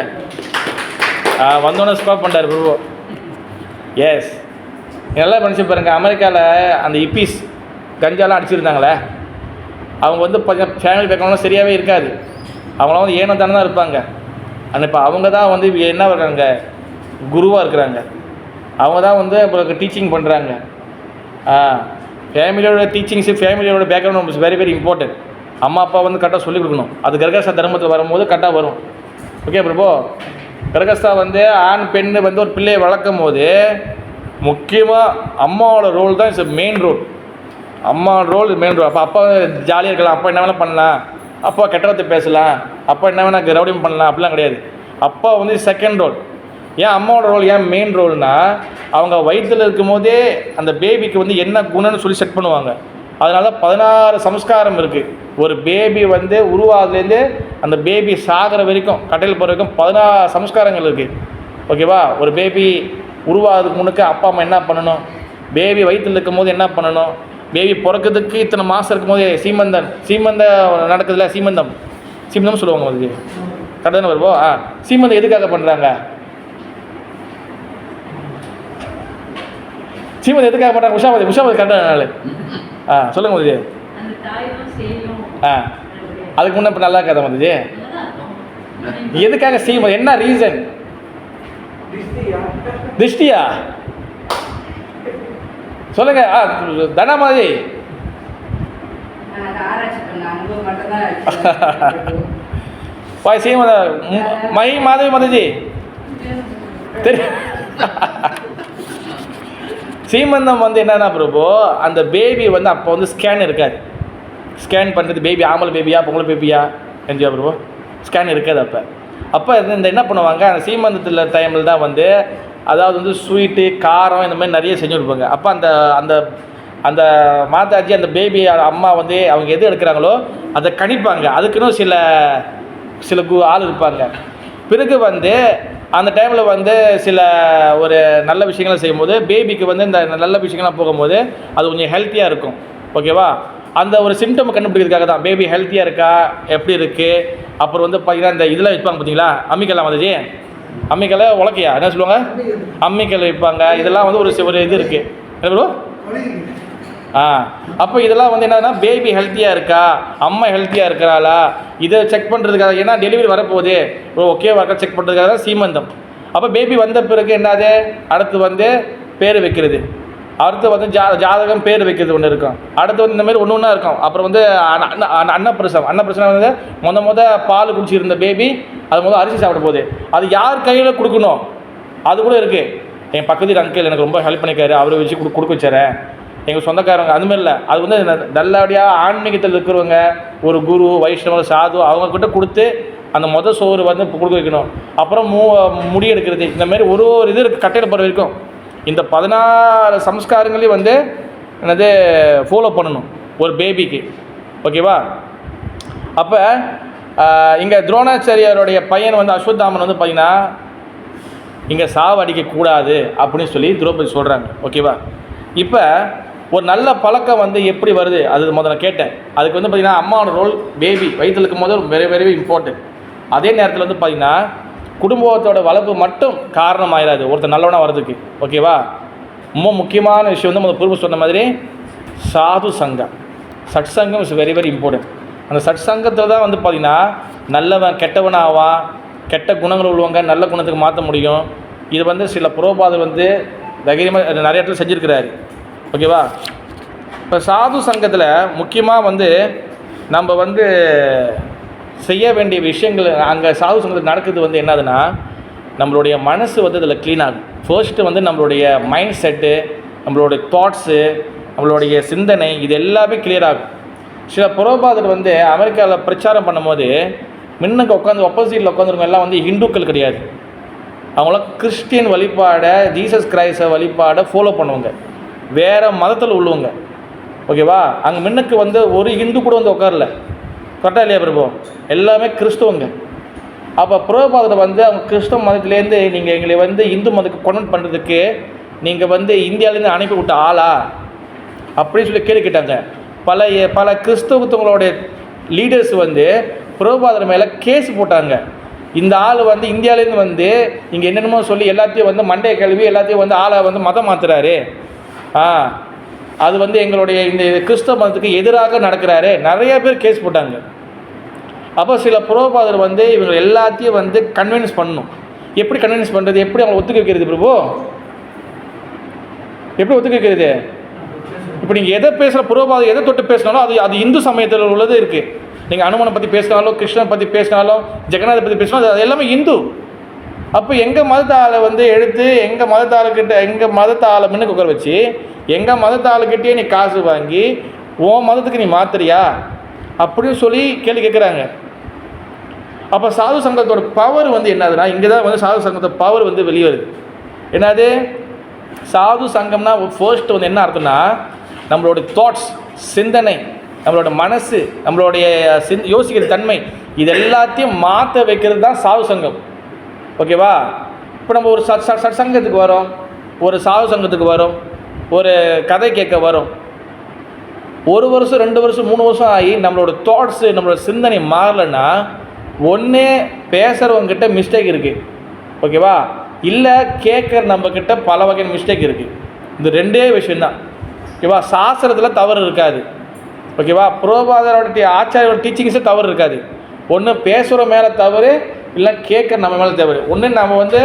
வந்தோடனே ஸ்காப் பண்ணுறாரு பிரபு. எஸ், நல்லா பண்ணிச்சு பாருங்கள். அமெரிக்காவில் அந்த இப்பீஸ் கஞ்சாலாம் அடிச்சிருந்தாங்களே, அவங்க வந்து ஃபேமிலி பேக்ரவுண்ட்லாம் சரியாகவே இருக்காது. அவங்களாம் வந்து ஏனோ தானே தான் இருப்பாங்க. ஆனால் இப்போ அவங்க தான் வந்து என்ன இருக்காங்க, குருவாக இருக்கிறாங்க. அவங்க தான் வந்து இப்போ டீச்சிங் பண்ணுறாங்க. ஃபேமிலியோட டீச்சிங்ஸு, ஃபேமிலியோட background is very very important. அம்மா அப்பா வந்து கரெக்டாக சொல்லிக் கொடுக்கணும். அது கர்கஸ்தா தர்மத்தில் வரும்போது கரெக்டாக வரும். ஓகே பிரபு. கர்கஸ்தா வந்து ஆண் பெண் வந்து ஒரு பிள்ளையை வளர்க்கும் போது முக்கியமாக அம்மாவோட ரோல் தான் இட்ஸ் மெயின் ரோல். அம்மாவோட ரோல் மெயின் ரோல். அப்போ அப்பா ஜாலியாக இருக்கலாம், அப்பா என்ன வேணால் பண்ணலாம், அப்பா கெட்ட வார்த்தை பேசலாம், அப்பா என்ன வேணால் ரவுடியம் பண்ணலாம், அப்படிலாம் கிடையாது. அப்பா வந்து செகண்ட் ரோல். ஏன் அம்மாவோட ரோல் ஏன் மெயின் ரோல்னா, அவங்க வயிற்றில் இருக்கும் போதே அந்த பேபிக்கு வந்து என்ன குணம்னு சொல்லி செட் பண்ணுவாங்க. அதனால 16 சம்ஸ்காரம் இருக்குது. ஒரு பேபி வந்து உருவாகுதுலேருந்து அந்த பேபி சாகிற வரைக்கும், கட்டையில் போகிற வரைக்கும் 16 சம்ஸ்காரங்கள் இருக்குது. ஓகேவா? ஒரு பேபி உருவாகிறதுக்கு முன்னுக்கு அப்பா அம்மா என்ன பண்ணணும், பேபி வயிற்றில் இருக்கும் போது என்ன பண்ணணும், பேபி பிறக்கிறதுக்கு இத்தனை மாதம் இருக்கும் போதே சீமந்தம் நடக்குதுல்ல, சீமந்தம் சொல்லுவாங்க. அதுக்கு கரெக்டாக வருவோம். சீமந்தம் எதுக்காக பண்ணுறாங்க? சீமந்தம் எதுக்காக பண்ணுறாங்க? உஷாபதி கரெக்டான நாள். சொல்லுங்க மதுஜி. அதுக்கு முன்னே இப்போ நல்லா இருக்காத மதுஜி. எதுக்காக சீமந்தம், என்ன ரீசன்? திருஷ்டியா? சொல்லுங்க தனா மாதிரி. சீமந்த மகி மாதவி மதுஜி தெரியும். சீமந்தம் வந்து என்னன்னா பிரபு, அந்த பேபி வந்து அப்போ வந்து ஸ்கேன் இருக்காது. ஸ்கேன் பண்ணுறது பேபி ஆம்பளை பேபியா பொங்கல் பேபியா என்ஜியா பிரபு ஸ்கேன் இருக்காது. அப்போ இந்த என்ன பண்ணுவாங்க, அந்த சீமந்தத்தில் டைமில் தான் வந்து அதாவது வந்து ஸ்வீட்டு காரம் இந்த மாதிரி நிறைய செஞ்சு கொடுப்பாங்க. அப்போ அந்த அந்த அந்த மாதாஜி அந்த பேபி அம்மா வந்து அவங்க எது எடுக்கிறாங்களோ அதை கணிப்பாங்க. அதுக்குன்னு சில ஆள் இருப்பாங்க. பிறகு வந்து அந்த டைமில் வந்து சில ஒரு நல்ல விஷயங்களை செய்யும்போது பேபிக்கு வந்து இந்த நல்ல விஷயங்கள்லாம் போகும்போது அது கொஞ்சம் ஹெல்த்தியாக இருக்கும். ஓகேவா? அந்த ஒரு சிம்டம் கண்டுபிடிக்கிறதுக்காக தான் பேபி ஹெல்த்தியாக இருக்கா எப்படி இருக்குது. அப்புறம் வந்து பார்த்தீங்கன்னா இந்த இதெல்லாம் வைப்பாங்க பார்த்தீங்களா, அம்மிக்கெல்லாம் வந்துச்சு, அம்மிக்கலை உலக்கையா என்ன சொல்லுவாங்க, அம்மிக்கலை வைப்பாங்க. இதெல்லாம் வந்து ஒரு இது இருக்குது என்ன ப்ரோ. அப்போ இதெல்லாம் வந்து என்னன்னா பேபி ஹெல்த்தியாக இருக்கா, அம்மா ஹெல்த்தியாக இருக்கிறாளா, இதை செக் பண்ணுறதுக்காக. ஏன்னா டெலிவரி வரப்போகுது, ஓகேவா இருக்கா செக் பண்ணுறதுக்காக தான் சீமந்தம். அப்போ பேபி வந்த பிறகு என்னது, அடுத்து வந்து பேர் வைக்கிறது, அடுத்து வந்து ஜாதகம் பேர் வைக்கிறது ஒன்று இருக்கும், அடுத்து வந்து இந்த மாதிரி ஒன்று ஒன்றா இருக்கும். அப்புறம் வந்து அன்னப்பிரசனம் வந்து பால் குடிச்சிருந்த பேபி அது அரிசி சாப்பிட போகுது. அது யார் கையில் கொடுக்கணும் அது கூட இருக்குது. என் பக்கத்து அங்கிள் எனக்கு ரொம்ப ஹெல்ப் பண்ணிக்காரு, அவரை வச்சு கொடுக்க வச்சாரேன், எங்கள் சொந்தக்காரங்க அது மாதிரி இல்லை. அது வந்து நல்லபடியாக ஆன்மீகத்தில் இருக்கிறவங்க, ஒரு குரு வைஷ்ணவ சாது அவங்கக்கிட்ட கொடுத்து அந்த சோறு வந்து கொடுக்க வைக்கணும். அப்புறம் முடி எடுக்கிறது, இந்த மாதிரி ஒரு இது இருக்குது கட்டையில் போகிற வரைக்கும். இந்த 16 சம்ஸ்காரங்களையும் வந்து என்னது ஃபாலோ பண்ணணும் ஒரு பேபிக்கு. ஓகேவா? அப்போ இங்கே துரோணாச்சாரியாருடைய பையன் வந்து அஸ்வத்தாமன் வந்து பார்த்திங்கன்னா இங்கே சாவடிக்கக்கூடாது அப்படின்னு சொல்லி திரௌபதி சொல்கிறாங்க. ஓகேவா? இப்போ ஒரு நல்ல பழக்கம் வந்து எப்படி வருது அது முதல்ல கேட்டேன். அதுக்கு வந்து பார்த்திங்கன்னா அம்மாவோட ரோல் பேபி வயிற்றில் இருக்கும் போது வெரி வெரி இம்பார்ட்டன்ட். அதே நேரத்தில் வந்து பார்த்திங்கன்னா குடும்பத்தோட வளர்ப்பு மட்டும் காரணம் ஆயிடாது ஒருத்தர் நல்லவனாக வர்றதுக்கு. ஓகேவா? ரொம்ப முக்கியமான விஷயம் வந்து முதல் பூர்வம் சொன்ன மாதிரி சாது சங்கம், சட் சங்கம் இஸ் வெரி வெரி இம்பார்ட்டன்ட். அந்த சட் சங்கத்தில் தான் வந்து பார்த்திங்கன்னா நல்லவன் கெட்டவனாவான், கெட்ட குணங்கள் உள்ளவங்க நல்ல குணத்துக்கு மாற்ற முடியும். இது வந்து சில புரோபாதர் வந்து தைரியமாக நிறைய இடத்துல செஞ்சுருக்கிறாரு. ஓகேவா? இப்போ சாது சங்கத்தில் முக்கியமாக வந்து நம்ம வந்து செய்ய வேண்டிய விஷயங்கள் அங்கே சாது சங்கத்தில் நடக்குது வந்து என்னதுன்னா நம்மளுடைய மனசு வந்து அதில் க்ளீன் ஆகும். ஃபர்ஸ்ட்டு வந்து நம்மளுடைய மைண்ட் செட்டு, நம்மளுடைய தாட்ஸு, நம்மளுடைய சிந்தனை இது எல்லாமே கிளியர் ஆகும். சில புரோபாதர் வந்து அமெரிக்காவில் பிரச்சாரம் பண்ணும்போது முன்னுக்கு உட்காந்து ஆப்போசிட்டில் உட்காந்துருக்கவங்க எல்லாம் வந்து ஹிந்துக்கள் கிடையாது. அவங்களாம் கிறிஸ்டியன் வழிபாடை, ஜீசஸ் கிரைஸ்ட வழிபாடை ஃபாலோ பண்ணுவாங்க, வேறு மதத்தில் உள்ளவங்க. ஓகேவா? அங்கே முன்னுக்கு வந்து ஒரு ஹிந்து கூட வந்து உட்காரல. கரெக்டாக இல்லையா பிரபு? எல்லாமே கிறிஸ்துவங்க. அப்போ புரோபாதர் வந்து அவங்க கிறிஸ்தவ மதத்துலேருந்து நீங்கள் எங்களை வந்து இந்து மதத்துக்கு கன்வெர்ட் பண்ணுறதுக்கு நீங்கள் வந்து இந்தியாவிலேருந்து அனுப்பி விட்ட ஆளா அப்படின்னு சொல்லி கேள்வி கேட்டாங்க. பல கிறிஸ்தவத்தவங்களுடைய லீடர்ஸ் வந்து புரோபாதர் மேலே கேஸ் போட்டாங்க. இந்த ஆள் வந்து இந்தியாவிலேருந்து வந்து இங்கே என்னென்னமோ சொல்லி எல்லாத்தையும் வந்து மண்டையை கழுவி எல்லாத்தையும் வந்து ஆளை வந்து மதம் மாற்றுறாரு, அது வந்து எங்களுடைய இந்த கிறிஸ்தவ மதத்துக்கு எதிராக நடக்கிறாரு, நிறைய பேர் கேஸ் போட்டாங்க. அப்போ சில புரோபாதர் வந்து இவங்க எல்லாத்தையும் வந்து கன்வின்ஸ் பண்ணணும். எப்படி கன்வின்ஸ் பண்ணுறது, எப்படி அவங்களை ஒத்துக்க வைக்கிறது பிரபு? எப்படி ஒத்துக்க வைக்கிறது? இப்போ நீங்கள் எதை பேசுகிற புரோபாதர் எதை தொட்டு பேசினாலும் அது இந்து சமயத்தில் உள்ளது இருக்குது. நீங்கள் அனுமனை பற்றி பேசினாலும், கிருஷ்ணன் பற்றி பேசினாலும், ஜெகநாதை பற்றி பேசினாலும் அது எல்லாமே இந்து. அப்போ எங்கள் மதத்தாளை வந்து எடுத்து எங்கள் மதத்தாளை முன்னுக்கு உட்கார வச்சு எங்கள் மதத்தாளுக்கிட்டே நீ காசு வாங்கி உன் மதத்துக்கு நீ மாத்துறியா அப்படின்னு சொல்லி கேள்வி கேட்குறாங்க. அப்போ சாது சங்கத்தோட பவர் வந்து என்னதுன்னா இங்கே தான் வந்து சாது சங்கத்தோட பவர் வந்து வெளியே வருது. என்னது சாது சங்கம்னா ஃபர்ஸ்ட் வந்து என்ன அர்த்தம்னா நம்மளுடைய தாட்ஸ், சிந்தனை, நம்மளோட மனசு, நம்மளுடைய யோசிக்கிற தன்மை இது எல்லாத்தையும் மாற்ற வைக்கிறது தான் சாது சங்கம். ஓகேவா? இப்போ நம்ம ஒரு சங்கத்துக்கு வரோம், ஒரு சாது சங்கத்துக்கு வரோம், ஒரு கதை கேட்க வரோம். 1 வருஷம் 2 வருஷம் 3 வருஷம் ஆகி நம்மளோட தாட்ஸு, நம்மளோட சிந்தனை மாறலைன்னா ஒன்று பேசுகிறவங்ககிட்ட மிஸ்டேக் இருக்குது. ஓகேவா? இல்லை கேட்குற நம்மக்கிட்ட பல வகையான மிஸ்டேக் இருக்குது. இந்த 2 விஷயந்தான். ஓகேவா? சாஸ்திரத்தில் தவறு இருக்காது. ஓகேவா? புரோபாதரோட ஆச்சாரியோட டீச்சிங்ஸே தவறு இருக்காது. ஒன்று பேசுகிற மேலே தவறு, இல்லை கேட்குற நம்ம மேலே தவறு. ஒன்று நம்ம வந்து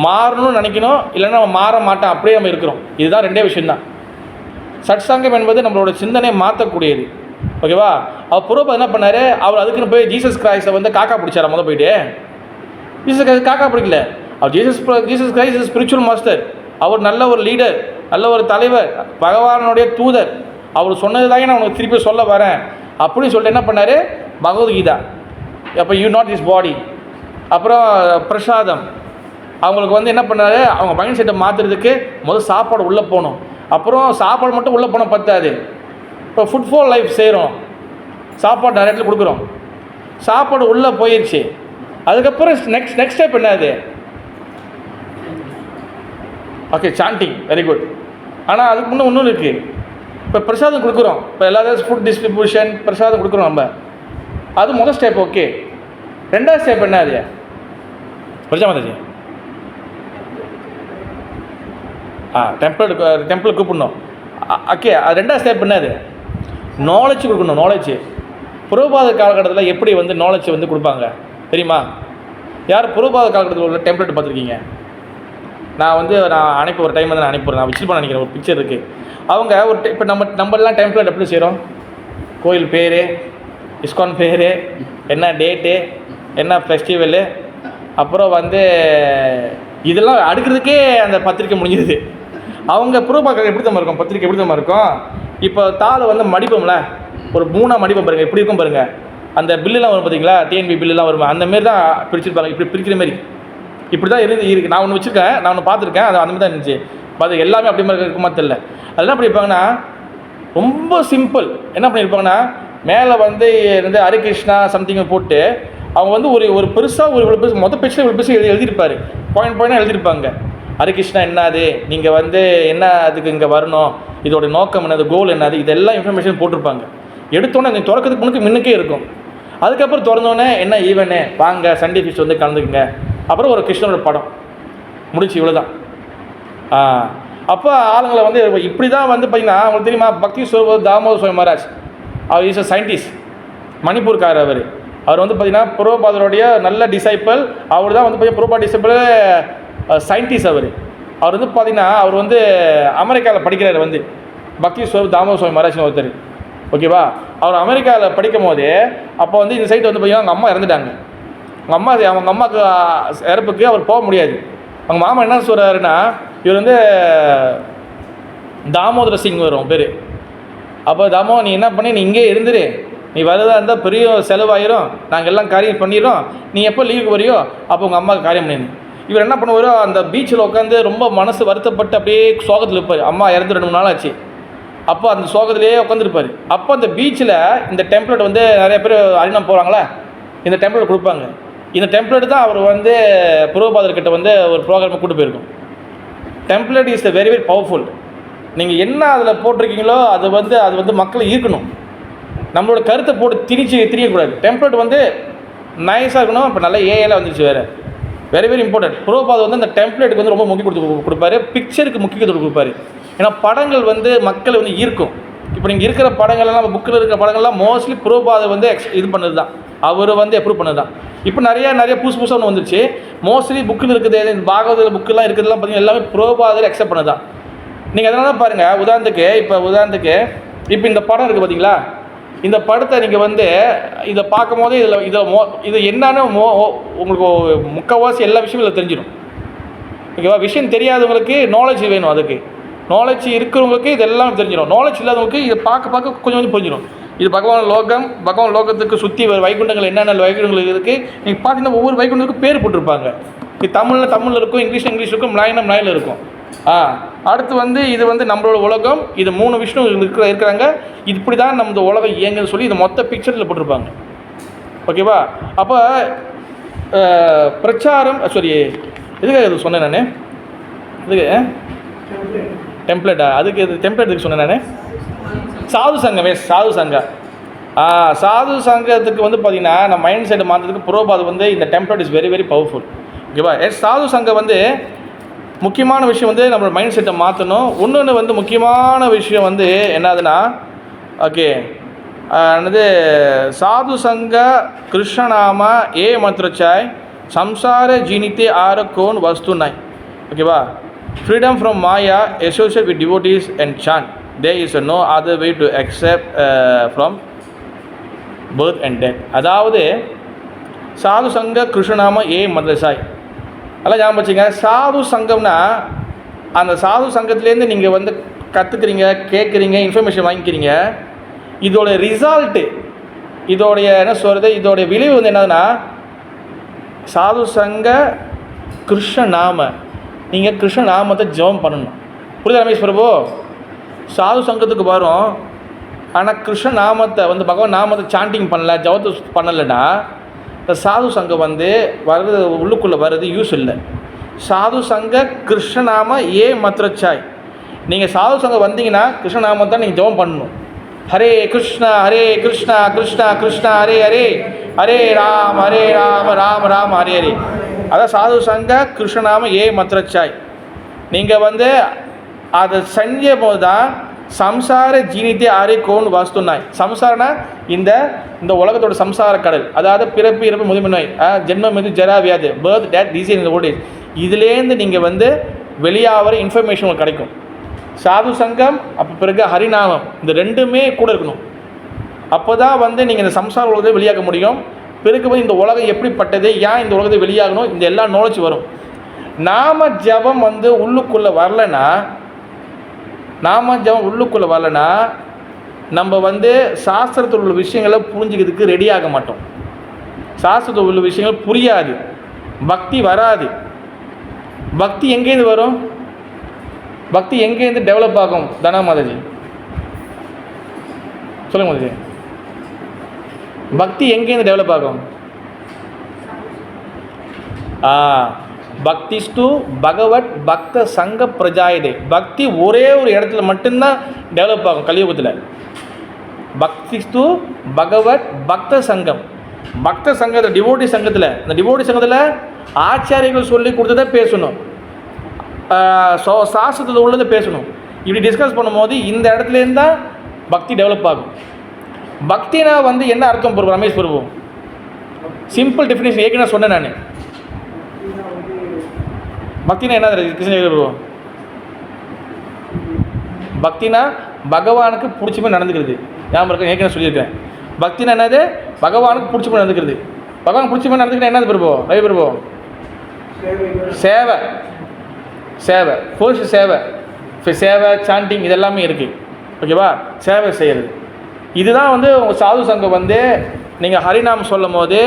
மாறணும்னு நினைக்கணும், இல்லைன்னா நம்ம மாற மாட்டோம், அப்படியே நம்ம இருக்கிறோம். இதுதான் 2 விஷயந்தான். சட்சங்கம் என்பது நம்மளோட சிந்தனையை மாற்றக்கூடியது. ஓகேவா? அவர் புரோபாதர் என்ன பண்ணார், அவர் அதுக்குன்னு போய் ஜீசஸ் கிரைஸ்டை வந்து காக்கா பிடிச்சார். முதல் போயிட்டு ஜீசஸ் கிரைஸ்ட் காக்கா பிடிக்கல. அவர் Jesus Christ is spiritual master. அவர் நல்ல ஒரு லீடர், நல்ல ஒரு தலைவர், பகவானுடைய தூதர். அவர் சொன்னது தாங்க நான் உனக்கு திருப்பி சொல்ல வரேன் அப்படின்னு சொல்லிட்டு என்ன பண்ணார், பகவத்கீதா, அப்போ யூ நாட் திஸ் பாடி, அப்புறம் பிரசாதம். அவங்களுக்கு வந்து என்ன பண்ணார், அவங்க மைண்ட் செட்டை மாற்றுறதுக்கு முதல் சாப்பாடு உள்ளே போகணும். அப்புறம் சாப்பாடு மட்டும் உள்ளே போனால் பத்தாது, இப்போ ஃபுட் ஃபார் லைஃப் செய்கிறோம், சாப்பாடு நிறைய இடத்துல கொடுக்குறோம். சாப்பாடு உள்ளே போயிடுச்சு, அதுக்கப்புறம் நெக்ஸ்ட் ஸ்டெப் என்னது, ஓகே சாண்டிங், வெரி குட். ஆனால் அதுக்கு முன்னே ஒன்றும் இருக்குது. இப்போ பிரசாதம் கொடுக்குறோம், இப்போ எல்லாரும் ஃபுட் டிஸ்ட்ரிபியூஷன் பிரசாதம் கொடுக்குறோம் நம்ம, அது முதல் ஸ்டெப். ஓகே, 2வது ஸ்டெப் என்ன, அது புரிஞ்சா மாதாஜி? டெம்பிள் கூப்பிடணும். ஓகே, அது 2வது ஸ்டெப் என்னது, நாலேஜ் கொடுக்கணும். நாலேஜ் புரோபாத காலகட்டத்தில் எப்படி வந்து நாலேஜ் வந்து கொடுப்பாங்க தெரியுமா? யார் புரோபாத காலகட்டத்தில் உள்ள டெம்ப்ளேட் பார்த்துருக்கீங்க? நான் அனுப்பி ஒரு டைம் வந்து நான் அனுப்பிடுறேன், நான் விசிட் பண்ண நினைக்கிறேன். ஒரு பிக்சர் இருக்குது. அவங்க ஒரு இப்போ நம்மளாம் டெம்ப்ளேட் எப்படி செய்கிறோம், கோயில் பேர், இஸ்கான் பேர், என்ன டேட்டு, என்ன ஃபெஸ்டிவலு, அப்புறம் வந்து இதெல்லாம் அடுக்கிறதுக்கே அந்த பத்திரிக்கை முடிஞ்சிருது. அவங்க புரோபாக்க எப்படி தான் இருக்கும், பத்திரிக்கை எப்படி தான் இருக்கும். இப்போ தாளை வந்து மடிப்போம்ல, ஒரு 3ஆக மடிப்போம் பாருங்கள், எப்படி இருக்கும் பாருங்கள். அந்த பில்லுலாம் வரும் பார்த்தீங்களா, டிஎன்பி பில்லுலாம் வரும், அந்த மாரி தான் பிரிச்சிருப்பாங்க. இப்படி பிரிக்கிற மாரி இப்படி தான் இருக்கு. நான் ஒன்று வச்சுருக்கேன், நான் ஒன்று பார்த்துருக்கேன், அது அந்த மாதிரி தான் இருந்துச்சு. அது எல்லாமே அப்படி மாதிரி இருக்குமா தெரியல. அது என்ன பண்ணியிருப்பாங்கன்னா ரொம்ப சிம்பிள். என்ன பண்ணியிருப்பாங்கன்னா மேலே வந்து ஹரே கிருஷ்ணா சம்திங்கை போட்டு அவங்க வந்து ஒரு பெருசாக இவ்வளோ பெருசு மொதல் பேச்சில் இவ்வளோ பெருசு எழுதியிருப்பார். பாயிண்டாக எழுதியிருப்பாங்க. ஹரே கிருஷ்ணா என்னது, நீங்கள் வந்து என்ன அதுக்கு இங்கே வரணும், இதோட நோக்கம் என்னது, கோல் என்னது, இதெல்லாம் இன்ஃபர்மேஷன் போட்டிருப்பாங்க. எடுத்தோன்னே இந்த திறக்கிறதுக்கு முன்னுக்கே இருக்கும். அதுக்கப்புறம் திறந்தோடனே என்ன ஈவென்னு வாங்க சண்டே ஃபீஸ்ட் வந்து கலந்துக்குங்க, அப்புறம் ஒரு கிருஷ்ணனோட படம் முடிச்சு, இவ்வளோ தான். அப்போ ஆளுங்களை வந்து இப்படி தான் வந்து பார்த்திங்கன்னா அவங்களுக்கு தெரியுமா, பக்தி ஸ்வரூப் தாமோதர் சுவாமி மகாராஜ், அவர் இஸ் அ சயின்டிஸ்ட், மணிப்பூர்கார். அவர் வந்து பார்த்திங்கன்னா பிரபுபாதருடைய நல்ல டிசைப்பிள். அவர் தான் வந்து பார்த்திங்கன்னா பிரபுபாத் டிசைப்பிள் சயின்டிஸ்ட். அவர் வந்து பார்த்திங்கன்னா அவர் வந்து அமெரிக்காவில் படிக்கிறார், வந்து பக்தி ஸ்வரூப் தாமோதர் சுவாமி மகாராஜ்னு ஒருத்தர். ஓகேவா, அவர் அமெரிக்காவில் படிக்கும் போது அப்போ வந்து இந்த சைடு வந்து பார்த்திங்கன்னா அவங்க அம்மா இறந்துட்டாங்க. அவங்க அம்மாவுக்கு இறப்புக்கு அவர் போக முடியாது. அவங்க மாமா என்ன சொல்கிறாருன்னா, இவர் வந்து தாமோதர சிங் வரும் பேர். அப்போ தாமோ நீ என்ன பண்ணி நீ இங்கே இருந்துரு, நீ வரதா இருந்தால் பெரிய செலவாயிரும், நாங்கள் எல்லாம் காரியம் பண்ணிடுறோம், நீ எப்போ லீவுக்கு வரையோ அப்போ உங்கள் அம்மாவுக்கு காரியம் பண்ணிடணும். இவர் என்ன பண்ணுவார், அந்த பீச்சில் உட்காந்து ரொம்ப மனசு வருத்தப்பட்டு அப்படியே சோகத்தில் இருப்பார். அம்மா இறந்து 2-3 நாள் ஆச்சு. அப்போ அந்த சோகத்திலே உட்காந்துருப்பார். அப்போ அந்த பீச்சில் இந்த டெம்ப்ளேட் வந்து நிறைய பேர் அரிணம் போகிறாங்களா, இந்த டெம்ப்ளேட் கொடுப்பாங்க. இந்த டெம்ப்ளேட் தான் அவர் வந்து பிரபுபாதர்கிட்ட வந்து ஒரு ப்ரோக்ராமை கூட்டு போயிருக்கோம். Template is very very powerful. நீங்கள் என்ன அதில் போட்டிருக்கீங்களோ அது வந்து மக்களை ஈர்க்கணும். நம்மளோட கருத்தை போட்டு திரியக்கூடாது. டெம்ப்ளேட் வந்து நைஸாக இருக்கணும். இப்போ நல்ல ஏஐலாம் வந்துருச்சு வேறு, வெரி வெரி இம்பார்ட்டன்ட். பிரபுபாதர் வந்து அந்த டெம்ப்ளேட்டுக்கு வந்து ரொம்ப முக்கியம் கொடுப்பாரு, பிக்சருக்கு முக்கியத்துவம் கொடுப்பாரு. ஏன்னா படங்கள் வந்து மக்களை வந்து ஈர்க்கும். இப்போ நீங்கள் இருக்கிற படங்கள்லாம் புக்கில் இருக்கிற படங்கள்லாம் மோஸ்ட்லி பிரபுபாதர் வந்து இது பண்ணது தான், அவர் வந்து அப்ரூவ் பண்ணது தான். இப்போ நிறைய புதுசாக ஒன்று வந்துருச்சு. மோஸ்ட்லி புக்கில் இருக்குது, இந்த பாகவத புக்கெல்லாம் இருக்கிறதுலாம் பார்த்தீங்கன்னா எல்லாமே பிரபுபாதர் அக்செப்ட் பண்ணது தான். நீங்கள் அதனால தான் பாருங்கள், உதாரணத்துக்கு இப்போ இந்த படம் இருக்குது பார்த்தீங்களா, இந்த படத்தை நீங்கள் வந்து இதை பார்க்கும் போதே இது என்னன்னு உங்களுக்கு முக்கால்வாசி எல்லா விஷயமும் இதில் தெரிஞ்சிடும். ஓகேவா, விஷயம் தெரியாதவங்களுக்கு நாலேஜ் வேணும், அதுக்கு நாலேஜ் இருக்கிறவங்களுக்கு இதெல்லாம் தெரிஞ்சிடும். நாலேஜ் இல்லாதவங்களுக்கு இதை பார்க்க கொஞ்சம் புரிஞ்சிடும். இது பகவான் லோகத்துக்கு சுற்றி வைகுண்டங்கள் என்னென்ன வைகுண்டங்கள் இருக்குது. நீங்கள் பார்த்தீங்கன்னா ஒவ்வொரு வைகுண்டத்துக்கும் பேர் போட்டிருப்பாங்க. இது தமிழில் இருக்கும், இங்கிலீஷ் இருக்கும், மலையாளம் இருக்கும். அடுத்து வந்து இது வந்து நம்மளோட உலகம், இது 3 விஷ்ணு இருக்கிறாங்க, இது இப்படி தான் நம்ம உலகம் இயங்குன்னு சொல்லி இது மொத்த பிக்சரில் போட்டிருப்பாங்க. ஓகேவா, அப்போ பிரச்சாரம் எதுக்காக இது சொன்னேன் நான், இதுக்கு டெம்ப்ளேட்டா, அதுக்கு டெம்ப்ளேட்டுக்கு சொன்னேன் நான், சாது சங்கம். சாது சங்கத்துக்கு வந்து பார்த்திங்கன்னா நம்ம மைண்ட் செட்டை மாற்றுறதுக்கு பிரபுபாதர் வந்து இந்த template is very very powerful. ஓகேவா, சாது சங்கம் வந்து முக்கியமான விஷயம் வந்து நம்மளோட மைண்ட் செட்டை மாற்றணும். இன்னொன்று வந்து முக்கியமான விஷயம் வந்து என்னதுன்னா, ஓகே என்னது, சாது சங்க கிருஷ்ணநாம ஏ மத்ரச்சாய் சம்சார ஜீனித்தே ஆர கோன் வஸ்து நாய். ஓகேவா, freedom from Maya associate with devotees and சான். there is no other way to accept from birth and death. அதாவது சாது சங்க கிருஷ்ணநாம ஏ மத்ரசாய் அதெல்லாம் ஞாபகம் வச்சுங்க. சாது சங்கம்னா அந்த சாது சங்கத்துலேருந்து நீங்கள் வந்து கற்றுக்குறீங்க, கேட்குறீங்க, இன்ஃபர்மேஷன் வாங்கிக்கிறீங்க. இதோட ரிசல்ட்டு, இதோடைய என்ன சொல்கிறது, இதோடைய விளைவு வந்து என்னதுன்னா சாது சங்க கிருஷ்ணநாம, நீங்கள் கிருஷ்ணநாமத்தை ஜெபம் பண்ணணும். புரியுதா ரமேஷ் பிரபு? சாது சங்கத்துக்கு வரும், ஆனால் கிருஷ்ண நாமத்தை வந்து பகவான் நாமத்தை சாண்டிங் பண்ணல, ஜபத்தை பண்ணலைன்னா இந்த சாது சங்கம் வந்து வர்றது உள்ளுக்குள்ளே வர்றது யூஸ் இல்லை. சாது சங்க கிருஷ்ணநாம ஏ மத்ரச்சாய். நீங்கள் சாது சங்கம் வந்தீங்கன்னா கிருஷ்ணநாமத்தை நீங்கள் ஜபம் பண்ணணும். ஹரே கிருஷ்ணா கிருஷ்ணா கிருஷ்ணா ஹரே ஹரே, ஹரே ராம ராம ராம ஹரே ஹரே. அதான் சாது சங்க கிருஷ்ணநாம ஏ மத்ரச்சாய். நீங்கள் வந்து அதை செஞ்ச போது தான் சம்சார ஜீனித்தே ஆரே கோன் வாஸ்துனாய். சம்சாரனா இந்த உலகத்தோட சம்சார கடல், அதாவது பிறப்பு இறப்பு முதுமை நோய், ஜென்மம் இது ஜரா வியாதி, பேர்த் டேட் டிசீஸ் இந்த ஓல்டேஜ், இதுலேருந்து நீங்கள் வந்து வெளியாகிற இன்ஃபர்மேஷன் உங்களுக்கு கிடைக்கும். சாது சங்கம் அப்போ பிறகு ஹரிநாமம், இந்த ரெண்டுமே கூட இருக்கணும். அப்போ தான் வந்து நீங்கள் இந்த சம்சார உலகத்தை வெளியாக முடியும். பிறகு வந்து இந்த உலகம் எப்படிப்பட்டது, ஏன் இந்த உலகத்தை வெளியாகணும், இந்த எல்லா நாலேஜ் வரும். நாம ஜபம் வந்து உள்ளுக்குள்ளே வரலைன்னா நம்ம வந்து சாஸ்திரத்தில் உள்ள விஷயங்களை புரிஞ்சுக்கிறதுக்கு ரெடி ஆக மாட்டோம். சாஸ்திரத்தில் உள்ள விஷயங்கள் புரியாது, பக்தி வராது. பக்தி எங்கேருந்து வரும்? பக்தி எங்கேருந்து டெவலப் ஆகும்? தனா மாதாஜி சொல்லுங்க மாதாஜி, பக்தி எங்கேருந்து டெவலப் ஆகும்? பக்திஸ்டு பகவத் பக்த சங்க பிரஜாயதே. பக்தி ஒரே ஒரு இடத்துல மட்டும்தான் டெவலப் ஆகும் கலியுகத்தில். பக்திஸ்டு பகவத் பக்த சங்கம். பக்த சங்கத்தில், டிவோட்டி சங்கத்தில், இந்த டிவோட்டி சங்கத்தில் ஆச்சாரியர்கள் சொல்லி கொடுத்ததை பேசணும், சாஸ்திரத்தில் உள்ளதை பேசணும். இப்படி டிஸ்கஸ் பண்ணும்போது இந்த இடத்துலேருந்து தான் பக்தி டெவலப் ஆகும். பக்தினா வந்து என்ன அர்த்தம் பிரபு? ரமேஷ் பிரபு, சிம்பிள் டெஃபினேஷன் ஏற்கனவே சொன்னேன் நான். பக்தினா என்ன கிருஷ்ண பிரபு? பக்தினா பகவானுக்கு பிடிச்ச மாதிரி நடந்துக்கிறது. ஞாபகம் இருக்க, ஏற்கனவே சொல்லியிருக்கேன். பக்தினா என்னது? பகவானுக்கு பிடிச்ச மாதிரி நடந்துக்கிறது. பகவான் பிடிச்ச மாதிரி நடந்துக்கிட்டா என்னது பிரபு? ரவி பிரபு, சேவை. சேவை ஃபர்ஸ்ட், சேவை, சேவை சாண்டிங் இதெல்லாமே இருக்குது. ஓகேவா? சேவை செய்கிறது. இதுதான் வந்து உங்கள் சாது சங்கம் வந்து நீங்கள் ஹரிநாமம் சொல்லும் போது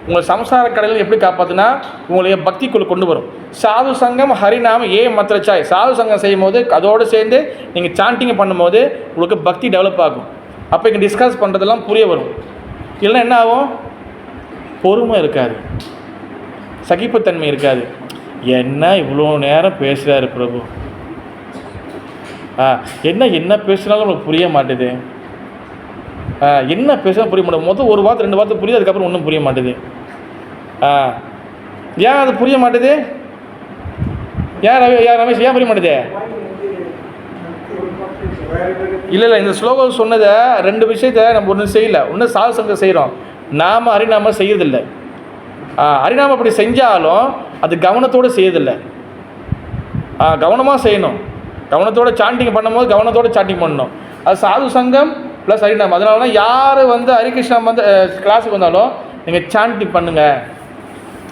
உங்கள் சம்சார கடலில் எப்படி காப்பாற்றுனா உங்களுடைய பக்திக்குள்ளே கொண்டு வரும். சாது சங்கம் ஹரிநாமம் மத்திரச்சாய் சாது சங்கம் செய்யும் போது அதோடு சேர்ந்து நீங்கள் சாண்டிங் பண்ணும்போது உங்களுக்கு பக்தி டெவலப் ஆகும். அப்போ இங்கே டிஸ்கஸ் பண்ணுறதெல்லாம் புரிய வரும். இல்லைன்னா என்ன ஆகும்? பொறுமை இருக்காது, சகிப்புத்தன்மை இருக்காது. என்ன இவ்வளோ நேரம் பேசுகிறாரு பிரபு, என்ன பேசுனாலும் உங்களுக்கு புரிய மாட்டேது, என்ன பேசுனா புரிய மாட்டேது. மொத்தம் ஒரு வார்த்தை 2 வார்த்தை புரியுது, அதுக்கப்புறம் ஒன்றும் புரிய மாட்டேது. ஏன் அது புரிய மாட்டேது? யார் ரமேஷ், ஏன் புரிய மாட்டேது? இல்லை, இந்த ஸ்லோகம் சொன்னதை 2 விஷயத்தை நம்ம ஒன்றும் செய்யலை. ஒன்று சாது சங்கம் செய்கிறோம், நாம் ஹரிநாமம் செய்யறதில்லை. ஹரிநாமம் அப்படி செஞ்சாலும் அது கவனத்தோடு செய்யறதில்லை. கவனமாக செய்யணும், கவனத்தோடு சாண்டிங் பண்ணும்போது கவனத்தோடு சாண்டிங் பண்ணணும். அது சாது சங்கம் ப்ளஸ் ஹரிநாமம். அதனால தான் யார் வந்து ஹரிகிருஷ்ணா வந்து கிளாஸுக்கு வந்தாலும் நீங்கள் சாண்டிங் பண்ணுங்கள்.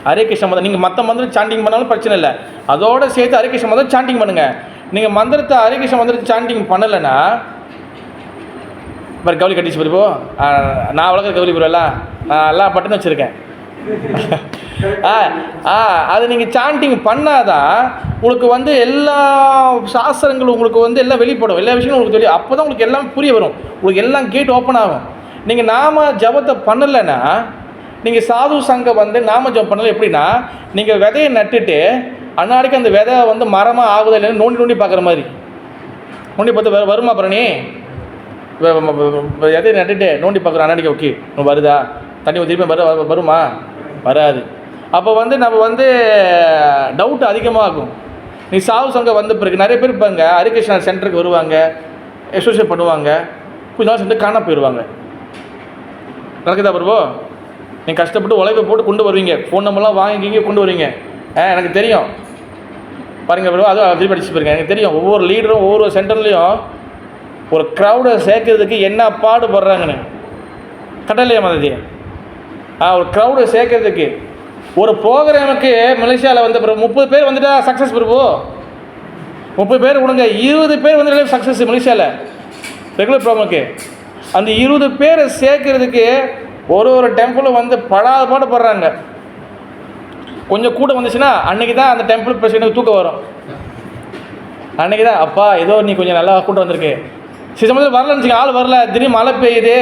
ஹரிகிருஷ்ண மந்திரம் நீங்கள் மற்ற மந்திரம் சாண்டிங் பண்ணாலும் பிரச்சனை இல்லை, அதோடு சேர்த்து ஹரிகிருஷ்ண மந்திரம் சாண்டிங் பண்ணுங்கள். நீங்கள் மந்திரத்தை ஹரிகிருஷ்ண மந்திரத்தை சாண்டிங் பண்ணலைன்னா இப்போ கவுளி கட்டிச்சு போயிருப்போ. நான் வளர்க்குற கவுளி போயிடலாம், எல்லாம் பட்டுன்னு வச்சுருக்கேன். அது நீங்கள் சாண்டிங் பண்ணாதான் உங்களுக்கு வந்து எல்லா சாஸ்திரங்களும் உங்களுக்கு வந்து எல்லாம் வெளிப்படும், எல்லா விஷயங்களும் உங்களுக்கு தெரியும். அப்போ தான் உங்களுக்கு எல்லாம் புரிய வரும், உங்களுக்கு எல்லாம் கேட் ஓப்பன் ஆகும். நீங்கள் நாம ஜபத்தை பண்ணலைன்னா, நீங்கள் சாது சங்கம் வந்து நாம ஜபம் பண்ணலை எப்படின்னா, நீங்கள் விதையை நட்டுட்டு அன்னாடிக்கு அந்த விதை வந்து மரமாக ஆகுதா இல்லைன்னு நோண்டி பார்க்குற மாதிரி. நோண்டி பார்த்து வருமா பரணி? விதையை நட்டுட்டு நோண்டி பார்க்குற அன்னாடிக்கு ஓகே வருதா, தண்ணி திருப்பி வருமா? வராது. அப்போ வந்து நம்ம வந்து டவுட் அதிகமாகும். நீ சாவு சங்கம் வந்த பிறகு நிறைய பேர் இருப்பாங்க, ஹரிகிருஷ்ணா சென்டருக்கு வருவாங்க, எக்ஸசைஸ் பண்ணுவாங்க, கொஞ்ச நாள் சென்று காண போயிடுவாங்க. நடக்குதா பிரபு? நீங்கள் கஷ்டப்பட்டு உழைப்பை போட்டு கொண்டு வருவீங்க, ஃபோன் நம்பர்லாம் வாங்கிக்கிங்க கொண்டு வருவீங்க. எனக்கு தெரியும் பாருங்கள் பிரபு, அதுவும் திருப்பி அடிச்சு போயிருங்க. எனக்கு தெரியும் ஒவ்வொரு லீடரும் ஒவ்வொரு சென்டர்லேயும் ஒரு க்ரௌடை சேர்க்கறதுக்கு என்ன பாடுபடுறாங்கன்னு. கடலையா மாதிரி ஒரு க்ரௌடை சேர்க்கறதுக்கு ஒரு ப்ரோக்ராமுக்கு மலேசியாவில் வந்து 30 பேர் வந்துட்டா சக்ஸஸ் பிரபு. 30 பேர் விடுங்க, 20 பேர் வந்துட்டாலே சக்ஸஸ் மலேசியாவில் ரெகுலர் ப்ரோக்ராமுக்கு. அந்த 20 பேரை சேர்க்கறதுக்கு ஒரு டெம்பிளும் வந்து படாத பாடுபடுறாங்க. கொஞ்சம் கூட வந்துச்சுன்னா அன்றைக்கி தான் அந்த டெம்பிள் பிரசிடென்ட் தூக்கம் வரும். அன்றைக்கி தான் அப்பா ஏதோ நீ கொஞ்சம் நல்லா கூட்டம் வந்திருக்கு. சில சமயத்தில் வரலன்னு வச்சுக்கோங்க, ஆள் வரல, திடீர்னு மழை பெய்யுது,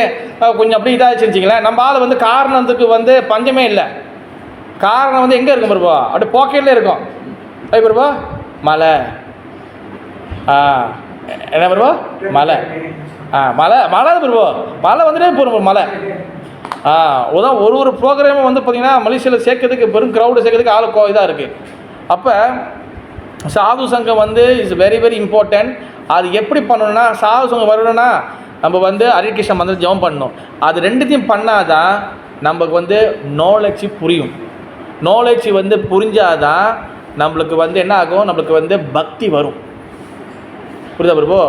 கொஞ்சம் அப்படி இதாகிடுச்சு வச்சுங்களேன். நம்ம ஆள் வந்து காரணத்துக்கு வந்து பஞ்சமே இல்லை. காரணம் வந்து எங்கே இருக்கும் பிரபா? அப்படி பாக்கெட்லேயே இருக்கும். ஐ பிரபா மலை, என்ன பிரபா மலை, மழை பிரபா, மழை வந்துட்டே போகிறோம் மழை. உதான் ஒரு ப்ரோக்ராமும் வந்து பார்த்திங்கன்னா மலேசியாவில் சேர்க்கறதுக்கு பெரும் க்ரௌடு சேர்க்கறதுக்கு ஆள் இதாக இருக்குது. அப்போ சாது சங்கம் வந்து இஸ் வெரி வெரி இம்பார்ட்டன்ட். அது எப்படி பண்ணணும்னா, சாது சங்கம் வரணும்னா நம்ம வந்து ஹரிகிருஷ்ண மந்திரம் ஜெபம் பண்ணணும். அது 2த்தையும் பண்ணாதான் நமக்கு வந்து நாலேஜ் புரியும். நாலேஜ் வந்து புரிஞ்சாதான் நம்மளுக்கு வந்து என்ன ஆகும், நம்மளுக்கு வந்து பக்தி வரும். புரியுதா பிரபு?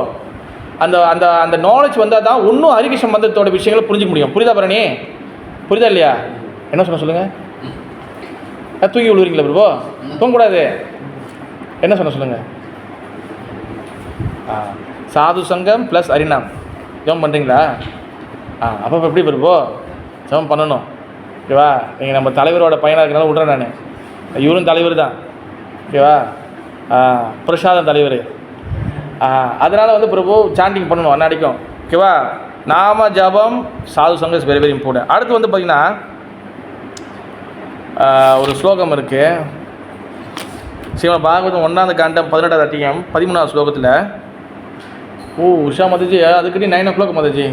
அந்த அந்த அந்த நாலேஜ் வந்தால் தான் இன்னும் ஹரிகிருஷ்ண மந்திரத்தோட விஷயங்களை புரிஞ்சிக்க முடியும். புரியுதா பரணி? புரியுதா இல்லையா? என்ன சொன்ன சொல்லுங்கள். தூங்கி விழுவீங்களா பிரபு? தூங்கக்கூடாது. என்ன சொன்ன சொல்லுங்கள். சாது சங்கம் ப்ளஸ் ஹரிநாம் ஜெபம் பண்ணுறீங்களா? அப்போ எப்படி பிரபு ஜெபம் பண்ணணும்? ஓகேவா? நீங்கள் நம்ம தலைவரோட பையனாக இருக்கிறனால விட்றேன் நான். இவரும் தலைவர் தான். ஓகேவா? பிரசாதம் தலைவர். அதனால் வந்து பிரபு சாண்டிங் பண்ணணும் அன்னாடிக்கும். ஓகேவா? நாம ஜபம் சாது சங்கம் இஸ் வெரி வெரி இம்பார்ட்டன்ட். அடுத்து வந்து பார்த்திங்கன்னா ஒரு ஸ்லோகம் இருக்குது. ஸ்ரீமத் பாகவதம் 1ஆம் காண்டம் 18ஆவது அத்தியாயம் 13ஆவது ஸ்லோகத்தில். உஷா மதஜி அதுக்கிட்டே 9 o'clock மதஜி.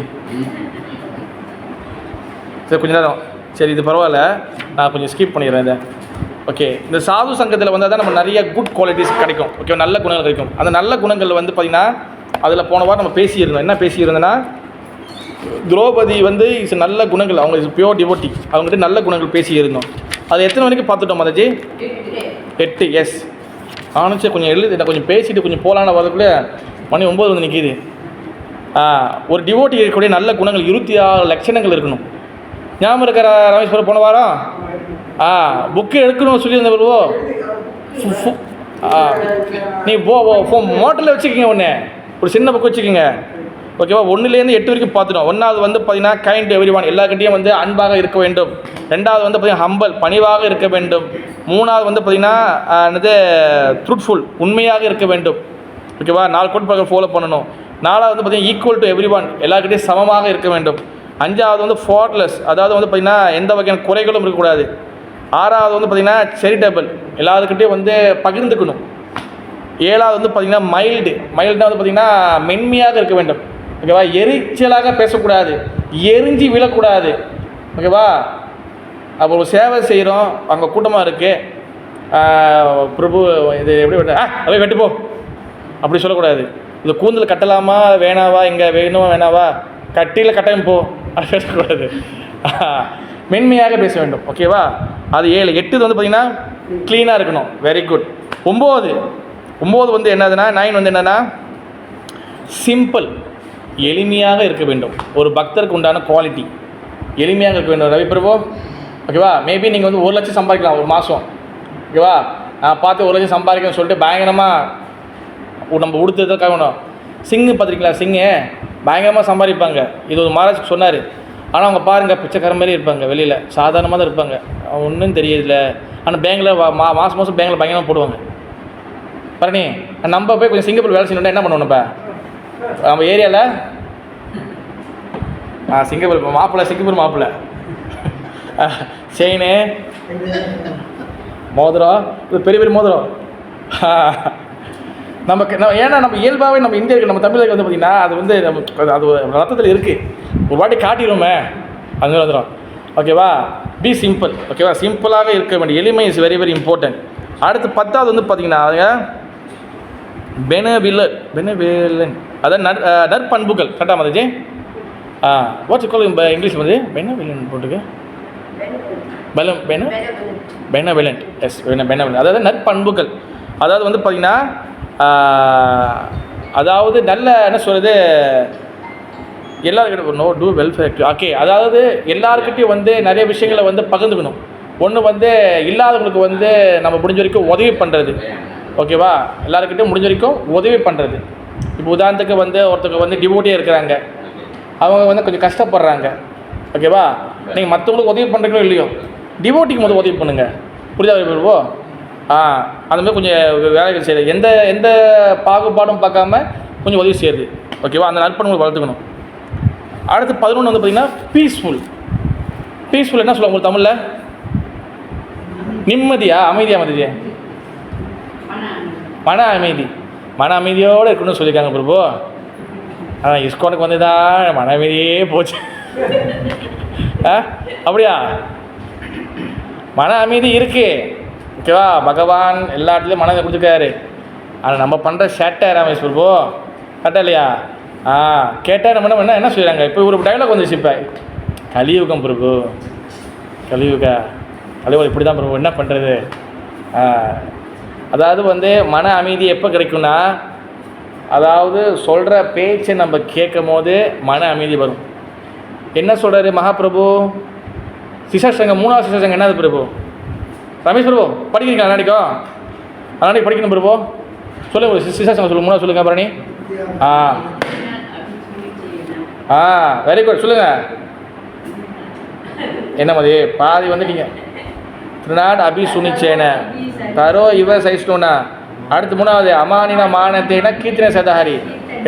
சரி கொஞ்ச நேரம். சரி இது பரவாயில்ல, நான் கொஞ்சம் ஸ்கிப் பண்ணிடுறேன் இதை. ஓகே, இந்த சாது சங்கத்தில் வந்தால் தான் நம்ம நிறைய குட் குவாலிட்டிஸ் கிடைக்கும். ஓகே, நல்ல குணங்கள் கிடைக்கும். அந்த நல்ல குணங்கள் வந்து பார்த்திங்கன்னா அதில் போன வாரம் நம்ம பேசியிருந்தோம். என்ன பேசியிருந்தோன்னா, திரௌபதி வந்து நல்ல குணங்கள், அவங்க இஸ் பியோர் டிவோட்டி, அவங்ககிட்ட நல்ல குணங்கள் பேசியிருந்தோம். அது எத்தனை வரைக்கும் பார்த்துட்டோம் மதஜி? 8. எஸ் ஆனிச்சு கொஞ்சம் எழுது, கொஞ்சம் பேசிட்டு கொஞ்சம் போகலான்னு வரதுக்குள்ளே மணி 9 வந்து நிற்கிது. ஒரு டிவோட்டி இருக்கக்கூடிய நல்ல குணங்கள் 26 லட்சணங்கள் இருக்கணும். ஞாபகம் இருக்கிற ரமேஸ்வரம் போன வாரம் புக்கு எடுக்கணும்னு சொல்லியிருந்த வருவோ. நீ மோட்டரில் வச்சுக்கிங்க ஒன்று, ஒரு சின்ன புக்கு வச்சுக்கிங்க. ஓகேவா? 1லேருந்து 8 வரைக்கும் பார்த்துட்டோம். 1வது வந்து பார்த்திங்கன்னா கைண்ட் எவ்ரிவான், எல்லாருக்கிட்டையும் வந்து அன்பாக இருக்க வேண்டும். 2வது வந்து பார்த்திங்கன்னா ஹம்பல், பணிவாக இருக்க வேண்டும். 3வது வந்து பார்த்திங்கன்னா என்னது ட்ரூத்ஃபுல், உண்மையாக இருக்க வேண்டும். ஓகேவா? 4 கோட்பாடுகள் ஃபாலோ பண்ணணும். 4வது வந்து பார்த்திங்கன்னா ஈக்குவல் டு எவ்ரிவான், எல்லாருக்கிட்டையும் சமமாக இருக்க வேண்டும். 5வது வந்து ஃபால்ட்லெஸ், அதாவது வந்து பார்த்திங்கன்னா எந்த வகையான குறைகளும் இருக்கக்கூடாது. 6வது வந்து பார்த்திங்கன்னா செரிட்டபிள், எல்லாருக்கிட்டையும் வந்து பகிர்ந்துக்கணும். 7வது வந்து பார்த்திங்கன்னா மைல்டாக வந்து பார்த்திங்கன்னா மென்மையாக இருக்க வேண்டும். ஓகேவா? எரிச்சலாக பேசக்கூடாது, எரிஞ்சு விழக்கூடாது. ஓகேவா? அப்போ ஒரு சேவை செய்கிறோம், அங்கே கூட்டமாக இருக்குது, பிரபு இது எப்படி வெட்ட அப்படியே வெட்டுப்போ அப்படி சொல்லக்கூடாது. இது கூந்தல் கட்டலாமா வேணாவா, இங்கே வேணுமா வேணாவா, கட்டியில் கட்டாயம் போ அப்படி பேசக்கூடாது. மென்மையாக பேச வேண்டும். ஓகேவா? அது 7. 8 வந்து பார்த்திங்கன்னா க்ளீனாக இருக்கணும். Very good. 9 வந்து என்னதுன்னா 9 வந்து என்னென்னா சிம்பிள், எளிமையாக இருக்க வேண்டும். ஒரு பக்தருக்கு உண்டான குவாலிட்டி எளிமையாக இருக்க வேண்டும். ரவி பிரபு ஓகேவா? மேபி நீங்கள் வந்து 1 லட்சம் சம்பாதிக்கலாம் ஒரு மாதம். ஓகேவா? நான் பார்த்து 1 லட்சம் சம்பாதிக்கணும்னு சொல்லிட்டு பயங்கரமாக நம்ம உடுத்துறதுக்காக வேணும். சிங்கு பார்த்துருக்கீங்களா? சிங்கு பயங்கரமாக சம்பாதிப்பாங்க. இது ஒரு மகாராஜ் சொன்னார். ஆனால் அவங்க பாருங்கள் பிச்சைக்கார மாதிரி இருப்பாங்க, வெளியில் சாதாரணமாக தான் இருப்பாங்க, ஒன்றும் தெரியல. ஆனால் பேங்கில் மாதம் பேங்கில் பயங்கரமாக போடுவாங்க. பரணி நம்ம போய் கொஞ்சம் சிங்கப்பூர் வேலை செய்யணுன்னா என்ன பண்ணுவோம்? நம்ம ஏரியாவில் சிங்கப்பூர் சிங்கப்பூர் மாப்பிள்ளை செயினு மோதிரம், இது பெரிய பெரிய மோதிரம். ஏன்னா நம்ம இயல்பாகவே நம்ம இந்தியர்கள், நம்ம தமிழர்கள் வந்து பார்த்திங்கன்னா அது வந்து அது ரத்தத்தில் இருக்குது. ஒரு வாட்டி காட்டிடுவோமே அங்கே வந்துடும். ஓகேவா? Be simple. ஓகேவா? சிம்பிளாக இருக்க வேண்டிய எளிமை இஸ் வெரி வெரி இம்பார்ட்டன்ட். அடுத்து 10வது வந்து பார்த்திங்கன்னா அதுங்க பெனவிலன், அதாவது நற்பண்புகள். கரெக்டாக மதஜி? வாட்ஸ் கால் இங்கிலீஷ் வந்து பெனவிலன் போட்டுருக்கு. பெனவிலன்ட். எஸ் பெனவிலன்ட், அதாவது நற்பண்புகள். அதாவது வந்து பார்த்திங்கன்னா அதாவது நல்ல என்ன சொல்கிறது, எல்லாருக்கிட்ட டூ வெல்ஃபேர். ஓகே, அதாவது எல்லாருக்கிட்டையும் வந்து நிறைய விஷயங்களை வந்து பகிர்ந்துக்கணும். ஒன்று வந்து இல்லாதவங்களுக்கு வந்து நம்ம முடிஞ்ச வரைக்கும் உதவி பண்ணுறது. ஓகேவா? எல்லாருக்கிட்டையும் முடிஞ்ச வரைக்கும் உதவி பண்ணுறது. இப்போ உதாரணத்துக்கு வந்து ஒருத்தருக்கு வந்து டிவோட்டியாக இருக்கிறாங்க, அவங்க வந்து கொஞ்சம் கஷ்டப்படுறாங்க. ஓகேவா? நீங்கள் மற்றவங்களுக்கு உதவி பண்ணுறீங்களோ இல்லையோ, டிவோட்டிக்கு முதல் உதவி பண்ணுங்கள். புரியுதா வருவோ? அந்த மாதிரி கொஞ்சம் வேலைகள் செய்யுது, எந்த பாகுபாடும் பார்க்காம கொஞ்சம் உதவி செய்யுது. ஓகேவா? அந்த நற்பண்புகளை வளர்த்துக்கணும். அடுத்து 11 வந்து பார்த்திங்கன்னா பீஸ்ஃபுல். என்ன சொல்லுவாங்க உங்களுக்கு தமிழில்? நிம்மதியா, அமைதியா மதியா? மன அமைதி. மன அமைதியோடு இருக்கணும்னு சொல்லியிருக்காங்க பிரபு. ஆனால் இஸ்கோனுக்கு வந்து தான் மன அமைதியே போச்சு. அப்படியா? மன அமைதி இருக்குது. ஓகேவா? பகவான் எல்லா இடத்துலையும் மனதை கொடுத்துருக்காரு. ஆனால் நம்ம பண்ணுற சேட்டை ரமேஷ் பிரபு, கரெக்டாக இல்லையா? கேட்டால் நம்ம என்ன சொல்கிறாங்க? இப்போ ஒரு டைலாக் வந்துச்சு. இப்போ கலியுகம் பிரபு, கலியுகம் இப்படி தான் பிரபு, என்ன பண்ணுறது? அதாவது வந்து மன அமைதி எப்போ கிடைக்கும்னா, அதாவது சொல்கிற பேச்சை நம்ம கேட்கும் போது மன அமைதி வரும். என்ன சொல்கிறாரு மகாபிரபு? சிசாசங்கம் 3வது சிசாசங்கம் என்னது பிரபு? ரமேஷ் பிரபு படிக்கிறீங்க? அன்னைக்கு படிக்கணும் பிரபு. சொல்லுங்கள் சிசாசங்கம் சொல்லுங்கள். 3வது சொல்லுங்கள் பரணி. வெரி குட், சொல்லுங்கள். என்ன மதி பாதி வந்துட்டீங்க. திருநாடு அபி சுனிச்சேன தரோ இவ சைஷ்ணுனா. அடுத்து மூணாவது அமானின மானத்தேன கீர்த்தனை சதஹரி.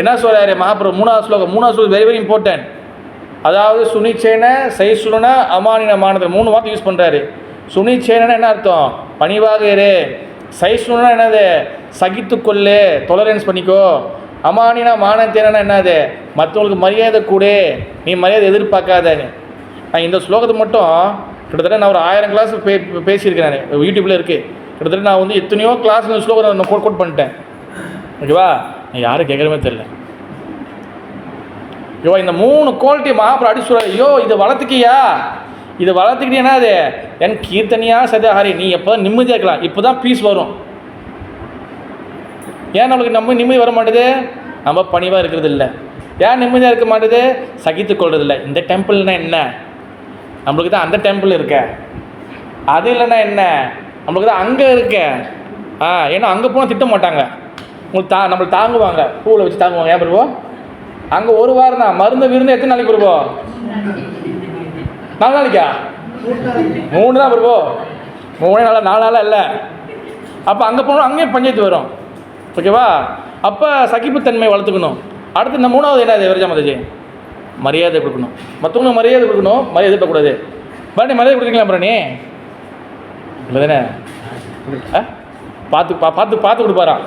என்ன சொல்கிறாரு மகாபிரபு? மூணாவது ஸ்லோகம் வெரி வெரி இம்பார்ட்டன்ட். அதாவது சுனிச்சேன சைஷ்ணுனா அமானின மானத்தை 3 வார்த்தை யூஸ் பண்ணுறாரு. சுனிச்சேனா என்ன அர்த்தம்? பணிவாக இரு. சைஷ்ணுனா என்னது? சகித்துக்கொள்ளு, டொலரன்ஸ் பண்ணிக்கோ. அமானினா மானத்தேனா என்னது? மற்றவங்களுக்கு மரியாதை கொடு, நீ மரியாதை எதிர்பார்க்காதன்னு. நான் இந்த ஸ்லோகத்தை மட்டும் கிட்டத்தட்ட நான் ஒரு 1000 கிளாஸ் பேசியிருக்கேன். நான் யூடியூப்பில் இருக்குது. கிட்டத்தட்ட நான் வந்து எத்தனையோ கிளாஸ் இந்த ஸ்லோகத்தை நான் கோட் பண்ணிட்டேன். ஓகேவா? நான் யாரும் கேட்குறமே தெரியல. ஐயோ இந்த 3 குவாலிட்டி மகாபிரபு அடி சொல்கிறார். ஐயோ இதை வளர்த்துக்கியா, இதை வளர்த்துக்கிட்டே அது என் கீர்த்தனியா சதாஹரி. நீ எப்போ தான் நிம்மதியாக இருக்கலாம், இப்போ தான் பீஸ் வரும். ஏன் நம்மளுக்கு நிம்மதி வர மாட்டேது? நம்ம பணிவாக இருக்கிறது இல்லை. ஏன் நிம்மதியாக இருக்க மாட்டேது? சகித்து கொள்வது இல்லை. இந்த டெம்பிள்னா என்ன? நம்மளுக்கு தான் அந்த டெம்பிள் இருக்க. அது இல்லைன்னா என்ன? நம்மளுக்கு தான் அங்கே இருக்க. ஏன்னா அங்கே போனால் திட்ட மாட்டாங்க, உங்களுக்கு நம்மளுக்கு தாங்குவாங்க, பூவில் வச்சு தாங்குவாங்க. ஏன் பிரபு? அங்கே ஒரு வாரம் தான். மருந்து விருந்து எத்தனை நாளைக்கு பிரபு? 4 நாளைக்கா? 3 தான் பிரபு. 3 நாள் 4 நாளாக இல்லை. அப்போ அங்கே போனால் அங்கேயும் பஞ்சாயத்து வரும். ஓகேவா? அப்போ சகிப்புத்தன்மை வளர்த்துக்கணும். அடுத்து இந்த 3வது என்னது விரஜா மாதாஜி? மரியாதை கொடுக்கணும். மற்றவங்களுக்கு மரியாதை கொடுக்கணும், மரியாதை எதிர்பார்க்கக்கூடாது. பரணி மரியாதை கொடுக்குறீங்களா பரணி? இல்லை தானே? பார்த்து கொடுப்பாராம்.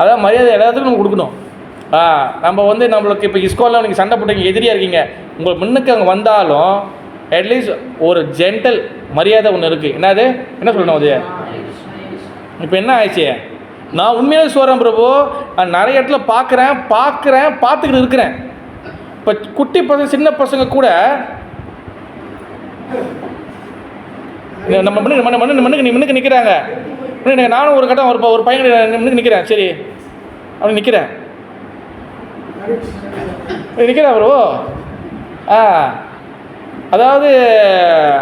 அதான் மரியாதை எல்லாத்துக்கும் நம்ம கொடுக்கணும். நம்ம வந்து நம்மளுக்கு இப்போ இஸ்கோலில் நீங்கள் சண்டை போட்டீங்க, எதிரியாக இருக்கீங்க, உங்களுக்கு முன்னுக்கு அங்கே வந்தாலும் அட்லீஸ்ட் ஒரு ஜென்டல் மரியாதை ஒன்று இருக்குது. என்னது? என்ன சொல்லணும் அது? இப்போ என்ன ஆயிடுச்சு? நான் உண்மையிலே சொல்கிறேன் பிரபு, நான் நிறைய இடத்துல பார்த்துக்கிட்டு இருக்கிறேன். இப்போ குட்டி பசங்க சின்ன பசங்க கூட நம்ம மண்ணுக்கு நிற்கிறாங்க. நானும் ஒரு கட்டம் ஒரு பையன் முன்னுக்கு நிற்கிறேன். சரி அப்படி நிற்கிறேன் பிரபு. அதாவது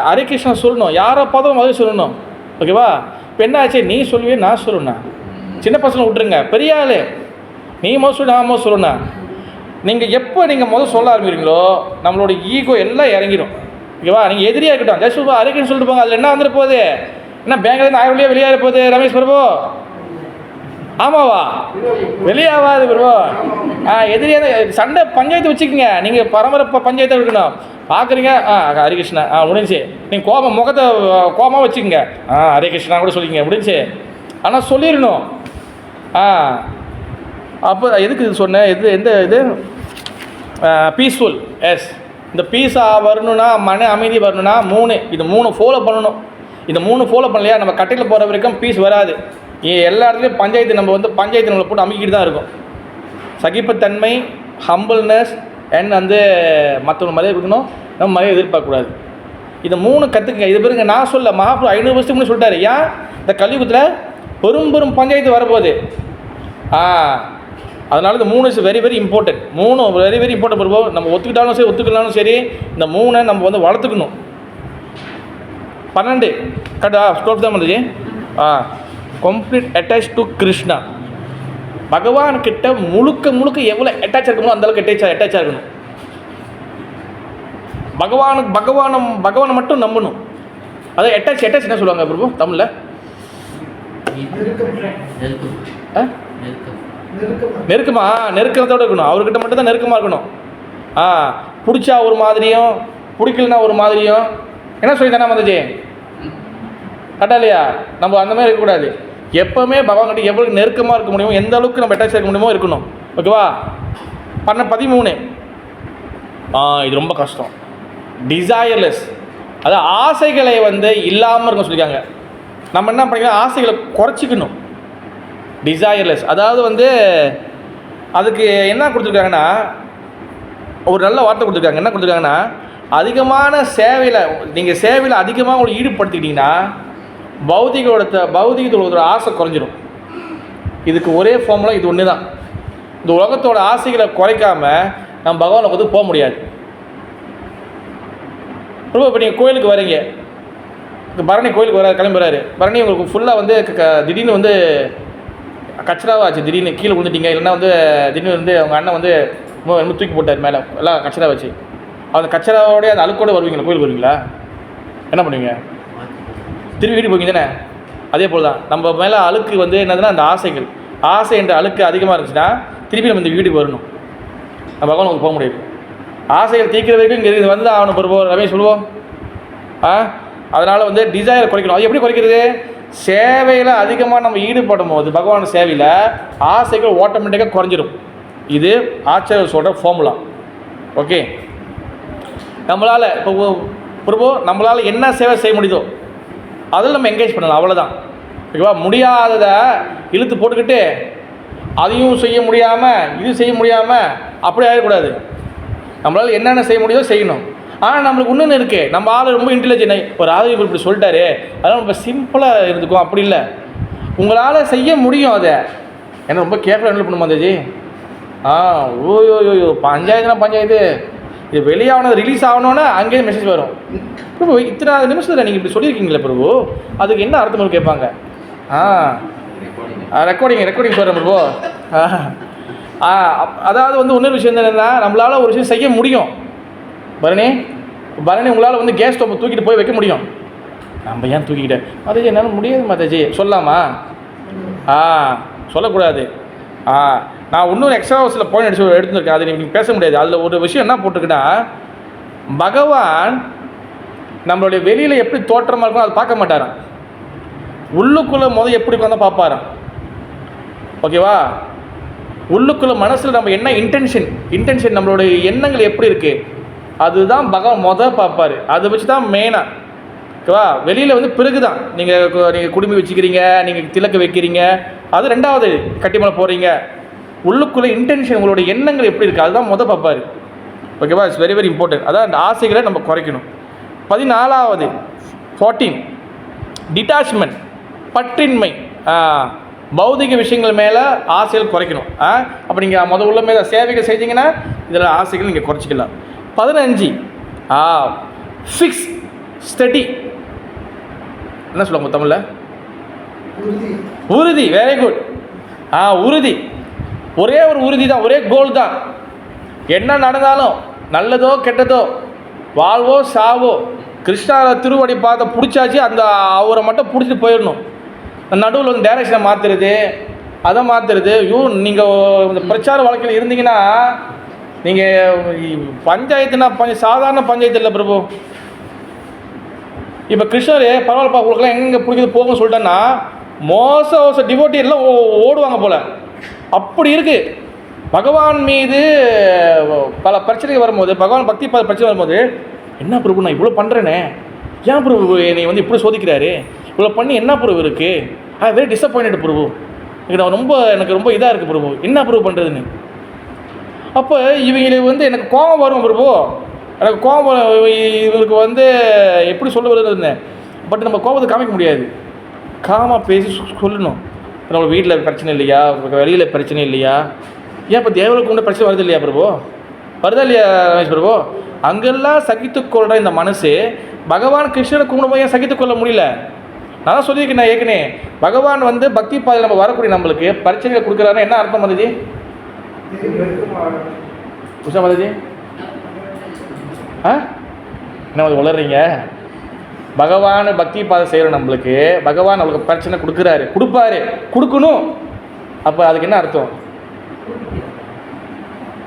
ஹரே கிருஷ்ணா சொல்லணும், யாரை பார்த்தாலும் அது சொல்லணும். ஓகேவா? இப்போ என்ன ஆச்சு? நீ சொல்லுவே நான் சொல்லணும். சின்ன பசங்களை விட்டுருங்க, பெரிய ஆள் நீ சொல்லு நான் சொல்லணும். நீங்கள் எப்போ நீங்கள் சொல்ல ஆரம்பிக்கிறீங்களோ நம்மளோட ஈகோ எல்லாம் இறங்கிடும். ஓகேவா? நீங்கள் எதிரியாக இருக்கட்டும், ஜஸ்ட் அரைக்குன்னு சொல்லிட்டு போங்க. அதில் என்ன வந்துட்டு போகுது? என்ன பேங்க்லேருந்து 1000 வழியாக வெளியாக போகுது ரமேஷ் பிரபு? ஆமாவா? வெளியாகாது பிரபு. எதிரியாக சண்டை பஞ்சாயத்து வச்சுக்கோங்க. நீங்கள் பரம்பரை பஞ்சாயத்தை இருக்கணும். பார்க்குறீங்க ஹரே கிருஷ்ணா முடிஞ்சு. நீங்கள் முகத்தை கோபமாக வச்சுக்கோங்க. ஹரே கிருஷ்ணா கூட சொல்லிக்கங்க முடிஞ்சு. ஆனால் சொல்லிடணும். அப்போ எதுக்கு இது சொன்னேன்? எந்த பீஸ்ஃபுல். எஸ், இந்த பீஸாக வரணுன்னா, மன அமைதி வரணுன்னா 3 ஃபாலோ பண்ணணும். இந்த 3 ஃபாலோ பண்ணலையா நம்ம கட்டையில் போகிற வரைக்கும் பீஸ் வராது. எல்லா இடத்துலையும் பஞ்சாயத்து நம்மளை போட்டு அமைக்கிட்டு தான் இருக்கும். சகிப்புத்தன்மை, ஹம்பிள்னஸ் அண்ட் மற்றவங்க மரியாதை கொடுக்கணும், நம்ம மரியாதை எதிர்பார்க்கக்கூடாது. இந்த 3 கற்றுக்குங்க. இது பிறகு நான் சொல்ல மகாபிரபு 500 வருஷத்துக்கு முன்னாடி சொல்லிட்டாரு. ஏன் இந்த கலியுகத்தில் பெரும் பஞ்சாயத்து வரப்போகுது. அதனால இந்த 3 is very very important. 3 very very important Prabhu. நம்ம ஒத்துக்கிட்டாலும் சரி ஒத்துக்கலாலும் சரி இந்த 3 நம்ம வளர்த்துக்கணும். 12 கரெக்டா? ஸ்டோப் தான் வந்துச்சு. Complete attach to Krishna. பகவான்கிட்ட முழுக்க எவ்வளோ அட்டாச் இருக்கணும் அந்த அளவுக்கு அட்டாச்சாக இருக்கணும். பகவானை மட்டும் நம்பணும். அதை அட்டாச் என்ன சொல்லுவாங்க பிரபு தமிழில்? நெருக்கத்தோடு இருக்கணும். அவர்கிட்ட மட்டும் தான் நெருக்கமாக இருக்கணும். பிடிச்சா ஒரு மாதிரியும் பிடிக்கலனா ஒரு மாதிரியும் என்ன சொல்லி தானே வந்துச்சு? கரெக்டா இல்லையா? நம்ம அந்த மாதிரி இருக்கக்கூடாது. எப்போவுமே பகவான்கிட்ட எவ்வளோ நெருக்கமாக இருக்க முடியுமோ, எந்த அளவுக்கு நம்ம அட்டாச் இருக்க முடியுமோ இருக்கணும். ஓகேவா? 13 இது ரொம்ப கஷ்டம். டிசையர்லெஸ், அதாவது ஆசைகளை இல்லாமல் இருக்க சொல்லியிருக்காங்க. நம்ம என்ன பண்ணிக்கலாம்? ஆசைகளை குறைச்சிக்கணும். டிசையர்லெஸ், அதாவது அதுக்கு என்ன கொடுத்துருக்காங்கன்னா, ஒரு நல்ல வார்த்தை கொடுத்துருக்காங்க. என்ன கொடுத்துருக்காங்கன்னா, அதிகமான நீங்கள் சேவையில் அதிகமாக உங்களை ஈடுபடுத்திக்கிட்டிங்கன்னா பௌதிகத்தோட ஆசை குறைஞ்சிடும். இதுக்கு ஒரே ஃபார்முலா இது ஒன்று தான். இந்த உலகத்தோட ஆசைகளை குறைக்காமல் நம்ம பகவானை போக முடியாது. ரொம்ப இப்போ நீங்கள் கோயிலுக்கு வரீங்க, பரணி கோயிலுக்கு கிளம்புறாரு. பரணி உங்களுக்கு ஃபுல்லாக திடீர்னு கச்சராவாச்சு, திடீர்னு கீழே விழுந்துட்டீங்க, இல்லைன்னா வந்து திடீர்னு வந்து அவங்க அண்ணன் வந்து ரொம்ப தூக்கி போட்டார் மேலே, எல்லாம் கச்சரா வச்சு. அந்த கச்சராவோடய அந்த அழுக்கோடு வருவீங்களா? கோயிலுக்கு வருவீங்களா? என்ன பண்ணுவீங்க? திரும்பி வீட்டுக்கு போவீங்க தானே? அதே போல் தான் நம்ம மேலே அழுக்கு வந்து என்னதுன்னா அந்த ஆசைகள், ஆசை என்ற அழுக்கு அதிகமாக இருந்துச்சுன்னா திருப்பி நம்ம இந்த வீட்டுக்கு வரணும். நம்ம பகவானுக்கு போக முடியாது. ஆசைகள் தீக்கிற வரைக்கும் இங்கே வந்து அவனை பொறுப்போம் ரமேஷ் சொல்லுவோம். அதனால் வந்து டிசைரை குறைக்கணும். அது எப்படி குறைக்கிறது? சேவையில் அதிகமாக நம்ம ஈடுபடும் போது பகவான் சேவையில் ஆசைகள் ஆட்டோமேட்டிக்காக குறைஞ்சிடும். இது ஆச்சாரியர் சொல்கிற ஃபார்முலா. ஓகே, நம்மளால் இப்போ பிரபு நம்மளால் என்ன சேவை செய்ய முடியுதோ அதில் நம்ம என்கேஜ் பண்ணலாம், அவ்வளோதான். ஓகேவா? முடியாததை இழுத்து போட்டுக்கிட்டு அதையும் செய்ய முடியாமல் இது செய்ய முடியாமல் அப்படி ஆகிடக்கூடாது. நம்மளால் என்னென்ன செய்ய முடியுதோ செய்யணும். ஆனால் நம்மளுக்கு இன்னொன்று இருக்குது, நம்ம ஆள் ரொம்ப இன்டெலிஜென்ட், ஒரு ஆள் இப்படி சொல்லிட்டாரு அதனால் நம்ம சிம்பிளாக இருந்துக்கும். அப்படி இல்லை, உங்களால் செய்ய முடியும். அதை ஏன்னா ரொம்ப கேர்ஃபுல்லாக ஹேண்டில் பண்ணுமா அந்தாஜி? ஓயோ பஞ்சாயத்துனா பஞ்சாயத்து, இது வெளியாகணும் ரிலீஸ் ஆகணுன்னா அங்கேயே மெசேஜ் வரும். பிரபு இத்தனை நிமிஷத்தில் நீங்கள் இப்படி சொல்லியிருக்கீங்களே பிரபு, அதுக்கு என்ன அர்த்தம் கேட்பாங்க. ரெக்கார்டிங் சொல்கிறேன் பிரபு. அதாவது வந்து இன்னொரு விஷயம் என்னென்னா, நம்மளால் ஒரு விஷயம் செய்ய முடியும். பரணி உங்களால் வந்து கேஸ் ஸ்டவ் தூக்கிட்டு போய் வைக்க முடியும். நம்ம ஏன் தூக்கிக்கிட்டேன் மாதாஜி, என்னால் முடியாது மாதாஜி சொல்லலாமா? சொல்லக்கூடாது. நான் இன்னொரு எக்ஸ்ட்ரா சில பாயிண்ட் எடுத்துருக்கேன், அது நீங்கள் பேச முடியாது. அதில் ஒரு விஷயம் என்ன போட்டிருக்குன்னா, பகவான் நம்மளுடைய வெளியில் எப்படி தோற்றமாக இருக்கும் அதை பார்க்க மாட்டாராம், உள்ளுக்குள்ளே எப்படி உட்காந்து பார்ப்பாராம். ஓகேவா? உள்ளுக்குள்ளே மனசில் நம்ம என்ன இன்டென்ஷன் நம்மளுடைய எண்ணங்கள் எப்படி இருக்குது அதுதான் பகவான் பார்ப்பார். அதை வச்சு தான் மெயினாக. ஓகேவா? வெளியில் வந்து பிறகு தான் நீங்கள் குடுமி வச்சுக்கிறீங்க, நீங்கள் திலக்கு வைக்கிறீங்க, அது ரெண்டாவது கட்டிமலை போகிறீங்க. உள்ளுக்குள்ளே இன்டென்ஷன் உங்களுடைய எண்ணங்கள் எப்படி இருக்குது அதுதான் பார்ப்பார். ஓகேவா? It's very very important. அதான் அந்த ஆசைகளை நம்ம குறைக்கணும். 14வது 14 டிட்டாச்மெண்ட், பற்றின்மை. பௌதிக விஷயங்கள் மேலே ஆசைகள் குறைக்கணும். அப்போ நீங்கள் உள்ள மேலே சேவைகள் செஞ்சீங்கன்னா இதில் ஆசைகள் நீங்கள் குறைச்சிக்கலாம். 15 ஃபிக்ஸ் ஸ்டடி. என்ன சொல்லுவாங்க தமிழில்? உறுதி. Very good. உறுதி. ஒரே ஒரு உறுதி தான், ஒரே கோல் தான். என்ன நடந்தாலும் நல்லதோ கெட்டதோ, வாழ்வோ சாவோ, கிருஷ்ணார திருவடி பார்த்த பிடிச்சாச்சு, அந்த அவரை மட்டும் பிடிச்சிட்டு போயிடணும். நடுவில் வந்து டைரக்ஷனை மாற்றுறது, அதை மாற்றுறது. நீங்கள் இந்த பிரச்சார வழக்கில் இருந்தீங்கன்னா நீங்கள் பஞ்சாயத்துனா சாதாரண பஞ்சாயத்து இல்லை பிரபு. இப்போ கிருஷ்ணர் பரவாயில்லப்பா உங்களுக்குலாம் எங்கே பிடிக்குது போகணும்னு சொல்லிட்டேன்னா மோச டிவோட்டி எல்லாம் ஓடுவாங்க போல். அப்படி இருக்குது. பகவான் மீது பல பிரச்சனைகள் வரும்போது, பகவான் பக்தி பிரச்சனை வரும்போது, என்ன பிரபு நான் இவ்வளோ பண்ணுறேனே, ஏன் பிரபு என்னை வந்து இப்படி சோதிக்கிறாரு, இவ்வளோ பண்ணி என்ன பிரபு இருக்குது, வெரி டிசப்பாயின்ட் பிரபு, எனக்கு ரொம்ப இதாக இருக்குது பிரபு, என்ன பிரபு பண்ணுறதுன்னு. அப்போ இவங்களுக்கு வந்து எனக்கு கோபம் வரும் பிரபு, எனக்கு கோபம் வரும். இவங்களுக்கு வந்து எப்படி சொல்ல வருதுன்னு, பட் நம்ம கோபத்தை காமிக்க முடியாது. காமாக பேசி சொல்லணும். நம்ம வீட்டில் பிரச்சனை இல்லையா, வெளியில் பிரச்சனை இல்லையா, ஏன் இப்போ தேவர்களுக்கு உண்டு பிரச்சனை வருது இல்லையா பிரபு, வருதா இல்லையா ரமேஷ் பிரபு? அங்கெல்லாம் சகித்துக்கொள்கிற இந்த மனசு பகவான் கிருஷ்ணனை கும்பிடும்போது ஏன் சகித்துக்கொள்ள முடியல? நான் தான் சொல்லியிருக்கேன் ஏற்கனவே, பகவான் வந்து பக்தி பாதையில் நம்ம வரக்கூடிய நம்மளுக்கு பிரச்சனைகளை கொடுக்குறாருன்னா என்ன அர்த்தம் மதுஜி? உஷா மதுஜி என்ன வளர்றீங்க? பகவான் பக்தி பாதை செய்கிற நம்மளுக்கு பகவான் நம்மளுக்கு பிரச்சனை கொடுக்கணும். அப்போ அதுக்கு என்ன அர்த்தம்?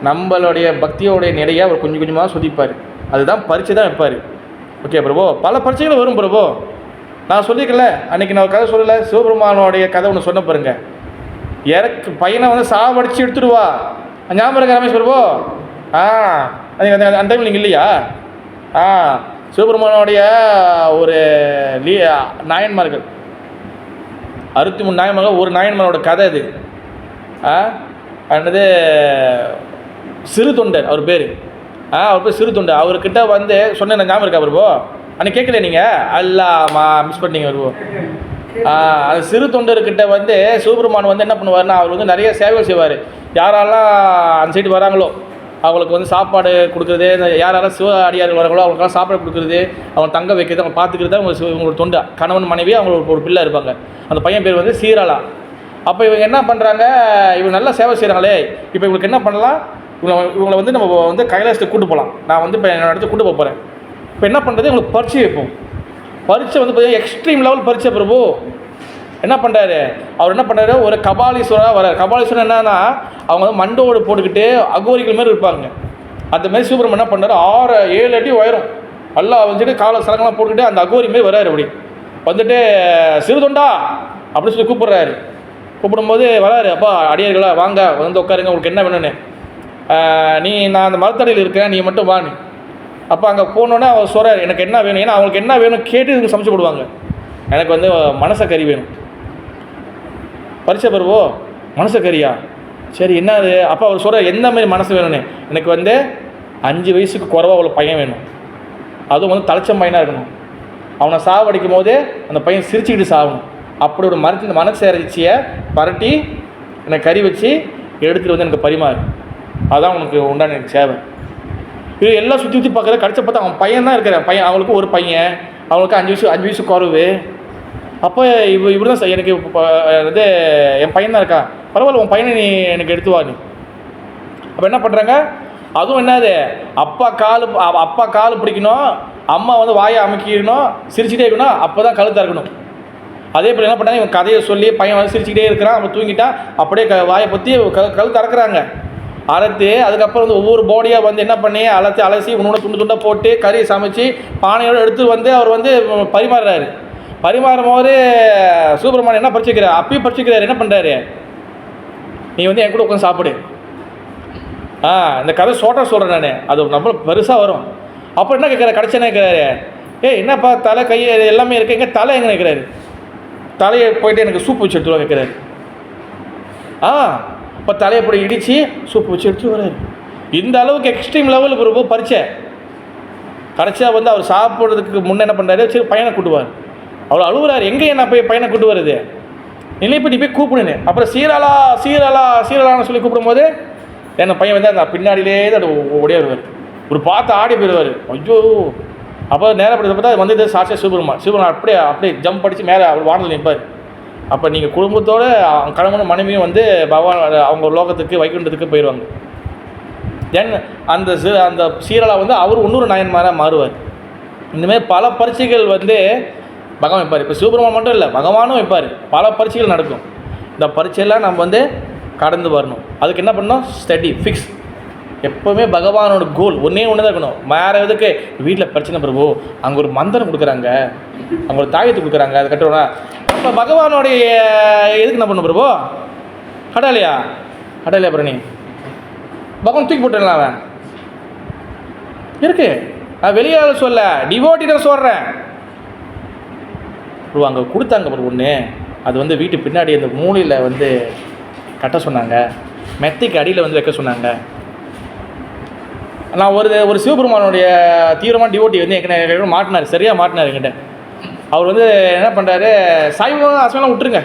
நம்மளுடைய பக்தியோடைய நிலையை அவர் கொஞ்சம் கொஞ்சமாக சொதிப்பார். அதுதான் பரீட்சை தான் வைப்பார். ஓகே பிரபு, பல பரீட்சைகள் வரும் பிரபு. நான் சொல்லியிருக்கல அன்றைக்கி நான் கதை சொல்லலை, சிவபெருமானோடைய கதை ஒன்று சொன்ன பாருங்க. பையனை வந்து சாவடிச்சு எடுத்துடுவா, ஞாபகம் இருக்கா ரமேஷ் பிரபு? அந்த டைமில் நீங்கள் இல்லையா? சிவபெருமானோடைய ஒரு நாயன்மார்கள் 63 நாயன்மார்கள், ஒரு நாயன்மாரோட கதை அது. என்னது சிறு தொண்டர் அவர் பேர். அவர் பேர் சிறு தொண்டர். அவர்கிட்ட வந்து சொன்ன ஞாபகம் இருக்கா பிரபு? அன்றைக்கி கேட்கல நீங்கள்? அல்லாமா மிஸ் பண்ணிங்க பிரபு. அந்த சிறு தொண்டர்கிட்ட வந்து சிவபெருமான் வந்து என்ன பண்ணுவார்னா, அவர் வந்து நிறைய சேவைகள் செய்வார். யாரெல்லாம் அந்த சைடு வராங்களோ அவங்களுக்கு வந்து சாப்பாடு கொடுக்குறது, யாரெல்லாம் சிவ அடியார்கள் வராங்களோ அவங்களுக்கெல்லாம் சாப்பாடு கொடுக்குறது, அவங்க தங்க வைக்கிறது, அவங்க பார்த்துக்கிறது, அவங்களோட தொண்டை கணவன் மனைவி அவங்களுக்கு ஒரு பிள்ளை இருப்பாங்க. அந்த பையன் பேர் வந்து சீராளா. அப்போ இவங்க என்ன பண்ணுறாங்க, இவங்க நல்லா சேவை செய்கிறாங்களே, இப்போ இவங்களுக்கு என்ன பண்ணலாம், இவங்களை வந்து நம்ம வந்து கைலாசத்துக்கு கூட்டு போகலாம். நான் வந்து இப்போ என்னோட இடத்துக்கு கூட்டு போகிறேன். இப்போ என்ன பண்ணுறது, இவங்களுக்கு பரீட்சை வைப்போம். பரீட்சை வந்து பார்த்தீங்கன்னா எக்ஸ்ட்ரீம் லெவல் பரீட்சை பிரபு. என்ன பண்ணுறாரு, அவர் என்ன பண்ணுறாரு, ஒரு கபாலீஸ்வராக வர்றார். கபாலீஸ்வரர் என்னன்னா, அவங்க வந்து மண்டோடு போட்டுக்கிட்டு அகோரிகள் மாதிரி இருப்பாங்க. அந்த மாதிரி சுப்பிரமணியம் என்ன பண்ணுறாரு, 6-7 அடி உயரம் நல்லா வந்துட்டு காலை சலங்கெல்லாம் போட்டுக்கிட்டு அந்த அகோரி மாதிரி வர்றாரு. அப்படி வந்துட்டு சிறுதொண்டா அப்படின்னு சொல்லி கூப்பிட்றாரு. கூப்பிடும்போது வராரு, அப்பா அடியார்களா வாங்க வந்து உட்காருங்க, உங்களுக்கு என்ன வேணும்னு. நான் அந்த மரத்தடியில் இருக்கேன், நீ மட்டும் வா. அப்போ அங்கே போனோன்னே அவர் சொல்கிறார், எனக்கு என்ன வேணும். ஏன்னா அவங்களுக்கு என்ன வேணும் கேட்டு இதுக்கு சமைச்சு போடுவாங்க. எனக்கு வந்து மனசக்கறி வேணும். பரிச்சை பருவோ மனசக்கறியா, சரி என்ன அது. அப்போ அவர் சொல்கிறார், எந்த மாதிரி மனசு வேணும்னு. எனக்கு வந்து 5 வயசுக்கு குறைவா அவ்வளோ பையன் வேணும். அதுவும் வந்து தலைச்சம் பையனாக இருக்கணும். அவனை சாவடிக்கும் போதே அந்த பையன் சிரிச்சுக்கிட்டு சாகணும். அப்படி ஒரு மனசரிச்சியை பரட்டி எனக்கு கறி வச்சு எடுத்துகிட்டு வந்து எனக்கு பரிமாறு. அதுதான் உனக்கு உண்டான எனக்கு சேவை. இது எல்லாம் சுற்றி பார்க்குற கடிச்ச பார்த்தா அவன் பையன் தான் இருக்கிறான். பையன் அவங்களுக்கு ஒரு பையன், அவங்களுக்கு 5 வயசு குறைவு. அப்போ இவர் தான் எனக்கு இது என் பையன் தான் இருக்கா, பரவாயில்ல உன் பையனை நீ எனக்கு எடுத்து வா நீ. அப்போ என்ன பண்ணுறாங்க, அதுவும் என்னது, அப்பா கால் பிடிக்கணும், அம்மா வந்து வாயை அமைக்கணும், சிரிச்சுட்டே இருக்கணும், அப்போ தான் கழுத்தாக இருக்கணும். அதே போல் என்ன பண்ணாங்க, இவன் கதையை சொல்லி பையன் வந்து சிரிச்சுக்கிட்டே இருக்கிறான், அவன் தூங்கிட்டான், அப்படியே வாயை பற்றி கழுத்து அறக்குறாங்க. அறுத்து அதுக்கப்புறம் வந்து ஒவ்வொரு பாடியாக வந்து என்ன பண்ணி அலசி உன்னோட துண்டாக போட்டு கறி சமைச்சு பானையோடு எடுத்து வந்து அவர் வந்து பரிமாறுறாரு. பரிமாறும் போது சுப்பிரமணியன் என்ன பறிச்சுக்கிறார், அப்பயும் பறிச்சுக்கிறார். என்ன பண்ணுறாரு, நீ வந்து என் கூட உட்காந்து சாப்பிடு. இந்த கதை சொல்கிறேன் நான், அது நம்ம பெருசாக வரும். அப்போ என்ன கேட்குறாரு, கடைசி என்ன கேட்குறாரு, என்னப்பா தலை கை எல்லாமே இருக்கு, எங்கே தலை எங்கே நிற்கிறாரு, தலையை போயிட்டு எனக்கு சூப் வச்சு எடுத்துருவா கேட்குறாரு. இப்போ தலையை போய் இடித்து சூப் வச்சு எடுத்து வர்றாரு. இந்த அளவுக்கு எக்ஸ்ட்ரீம் லெவலுக்கு ரொம்ப பறிச்சை கடைசியாக வந்து அவர் சாப்பிட்றதுக்கு முன்னே என்ன பண்ணுறாரு, சரி பையனை கூட்டுவார். அவர் அழுகுறாரு, எங்கே என்ன போய் பையனை கூட்டு வருது, இல்லை இப்போ நீ போய் கூப்பிடுன்னு. அப்புறம் சீரலான்னு சொல்லி கூப்பிடும்போது என்ன பையன் வந்து அந்த பின்னாடியிலே தான் ஓடியே வருவார். ஒரு பார்த்து ஆடி போயிடுவார். ஐயோ, அப்போ நேராக படுத்த பார்த்தா வந்து சாட்சியாக சிவபெருமான் அப்படியே ஜம்ப் அடித்து மேலே அவர் வானல் நிற்பார். அப்போ நீங்கள் குடும்பத்தோடு கணவனும் மனைவியும் வந்து பகவான் அவங்க லோகத்துக்கு வைகுண்டத்துக்கு போயிடுவாங்க. தென் அந்த சீரலா வந்து அவர் இன்னொரு நாயன்மாராக மாறுவார். இந்தமாதிரி பல பரீட்சைகள் வந்து பகவான் வைப்பார். இப்போ சிவபெருமான் மட்டும் இல்லை, பகவானும் வைப்பார். பல பரீட்சைகள் நடக்கும். இந்த பரீட்சையெல்லாம் நம்ம வந்து கடந்து வரணும். அதுக்கு என்ன பண்ணணும், ஸ்டடி ஃபிக்ஸ். எப்போவுமே பகவானோட கோல் ஒன்றே ஒன்று தான் இருக்கணும். வேறு எதுக்கு வீட்டில் பிரச்சனை பிரபு, அங்கே ஒரு மந்திரம் கொடுக்குறாங்க, அங்கே ஒரு தாயத்து கொடுக்குறாங்க, அது கட்டுறோன்னா அப்போ பகவானோடைய எதுக்கு என்ன பண்ணணும் பிரபு, அடாலையா பிரணி பகவான் தூக்கி போட்டுடலாம். அவன் இருக்கு, நான் வெளியால் சொல்ல டிவோட்டிடம் சொல்கிறேன் ப்ரோ. அங்கே கொடுத்தாங்க ப்ரோ ஒன்று, அது வந்து வீட்டு பின்னாடி அந்த மூலையில் வந்து கட்ட சொன்னாங்க, மெத்தைக்கு அடியில் வந்து வைக்க சொன்னாங்க. நான் ஒரு சிவபெருமானுடைய தீவிரமான டிவோட்டி வந்து எங்கே மாட்டினார், சரியாக மாட்டினார் என்கிட்ட. அவர் வந்து என்ன பண்ணுறாரு, சைவம் அசைவம் விட்டுருங்க,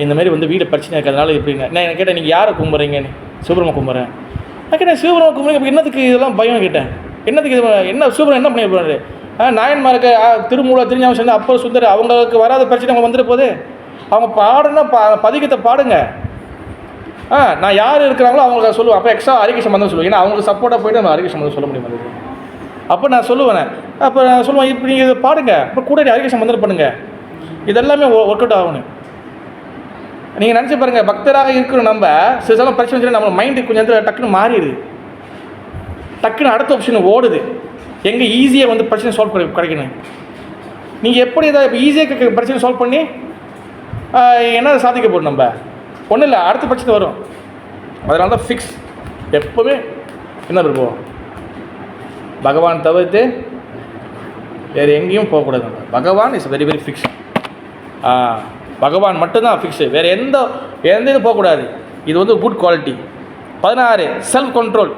இந்தமாரி வந்து வீடு பிரச்சனை இருக்கிறதுனால எப்படிங்க. நான் என்ன கேட்டேன், நீங்கள் யாரை கும்பிட்றீங்கன்னு. சிவபெருமான் கும்பிட்றேன். நான் கேட்டேன், சிவபெருமான் கும்பிட்றீங்க, இப்போ என்னத்துக்கு இதெல்லாம் பயம் கேட்டேன். என்னத்துக்கு இது, என்ன சிவபெருமான் என்ன பண்ணியிருப்பாரு, நாயன்மாருக்கு திருமூல திருஞானம் சேர்ந்து அப்போ சுந்தர் அவங்களுக்கு வராத பிரச்சனை அவங்க வந்துட்டு போகுது. அவங்க பாடுன்னா பதிகத்தை பாடுங்க. நான் யார் இருக்கிறாங்களோ அவங்களுக்கு சொல்லுவேன். அப்போ எக்ஸ்ட்ரா அறிக்கை சம்பந்தம் சொல்லுவேன். ஏன்னா அவங்களுக்கு சப்போர்ட்டாக போய்ட்டு நம்ம அறிக்கை சம்பந்தம் சொல்ல முடியும். அப்போ நான் சொல்லுவேன், அப்போ நான் சொல்லுவேன், இப்போ நீங்கள் இதை பாடுங்க, இப்போ கூட அறிக்கை சம்பந்தம் பண்ணுங்கள். இதெல்லாமே ஒர்க் அவுட் ஆகணும். நீங்கள் நினச்சி பாருங்கள், பக்தராக இருக்கிறோம் நம்ம சில சமயம் பிரச்சனை வச்சுன்னா நம்ம மைண்டு கொஞ்சம் நேரத்தில் டக்குன்னு மாறிடுது, டக்குன்னு அடுத்த ஆப்ஷன் ஓடுது. எங்கே ஈஸியாக வந்து பிரச்சனை சால்வ் பண்ணி கிடைக்கணும். நீங்கள் எப்படி இதை இப்போ ஈஸியாக பிரச்சனை சால்வ் பண்ணி என்ன சாதிக்க போடும், நம்ம ஒன்றும் இல்லை, அடுத்த பிரச்சனை வரும். அதனால தான் ஃபிக்ஸ் எப்போவுமே என்ன இருப்போம், பகவான் தவிர்த்து வேறு எங்கேயும் போகக்கூடாது. நம்ம பகவான் இஸ் வெரி வெரி ஃபிக்ஸ். பகவான் மட்டும்தான் ஃபிக்ஸு, வேறு எந்த இது போகக்கூடாது. இது வந்து குட் குவாலிட்டி. 16 self control.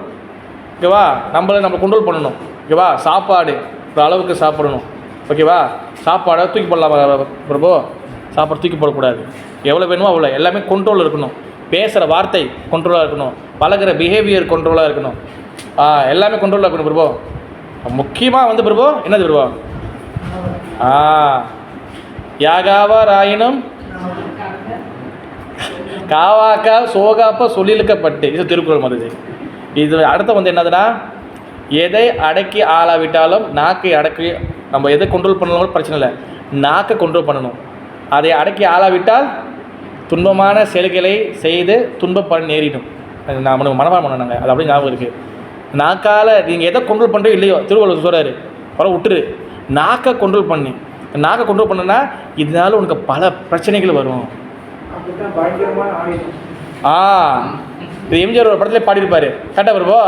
ஓகேவா, நம்மளை கண்ட்ரோல் பண்ணணும். ஓகேவா, சாப்பாடு ஒரு அளவுக்கு சாப்பிடணும். ஓகேவா, சாப்பாடை தூக்கி போடலாம் பிரபு, சாப்பாடு தூக்கி போடக்கூடாது. எவ்வளோ வேணுமோ அவ்வளோ, எல்லாமே கண்ட்ரோல் இருக்கணும். பேசுகிற வார்த்தை கண்ட்ரோலாக இருக்கணும், பழகிற பிஹேவியர் கண்ட்ரோலாக இருக்கணும், எல்லாமே கண்ட்ரோலாக இருக்கணும் பிரபு. முக்கியமாக வந்து பிரபு என்னது பிரபு, யாகாவா ராயினும் காவாக்கா சோகாப்ப சொல்லிழுக்கப்பட்டு இது திருக்குறள் மருது. இது அடுத்த வந்து என்னதுன்னா, எதை அடக்கி ஆளாவிட்டாலும் நாக்கை அடக்கி, நம்ம எதை கண்ட்ரோல் பண்ணணும் பிரச்சனை இல்லை, நாக்கை கண்ட்ரோல் பண்ணணும். அதை அடக்கி ஆளாவிட்டால் துன்பமான செயல்களை செய்து துன்பப்பட நேரிடும். நம்ம மனப்பாடம் பண்ணாங்க, அது அப்படியே ஞாபகம் இருக்குது. நாக்கால் நீங்கள் எதை கண்ட்ரோல் பண்ணுறோ இல்லையோ, திருவள்ளுவர் சொல்கிறாரு, பரவ விட்டுரு, நாக்கை கண்ட்ரோல் பண்ணி. நாக்கை கண்ட்ரோல் பண்ணுன்னா இதனால உனக்கு பல பிரச்சனைகள் வரும். இது எம்ஜிஆர் ஒரு படத்துல பாடியிருப்பார், கரெக்டாக வருவோ,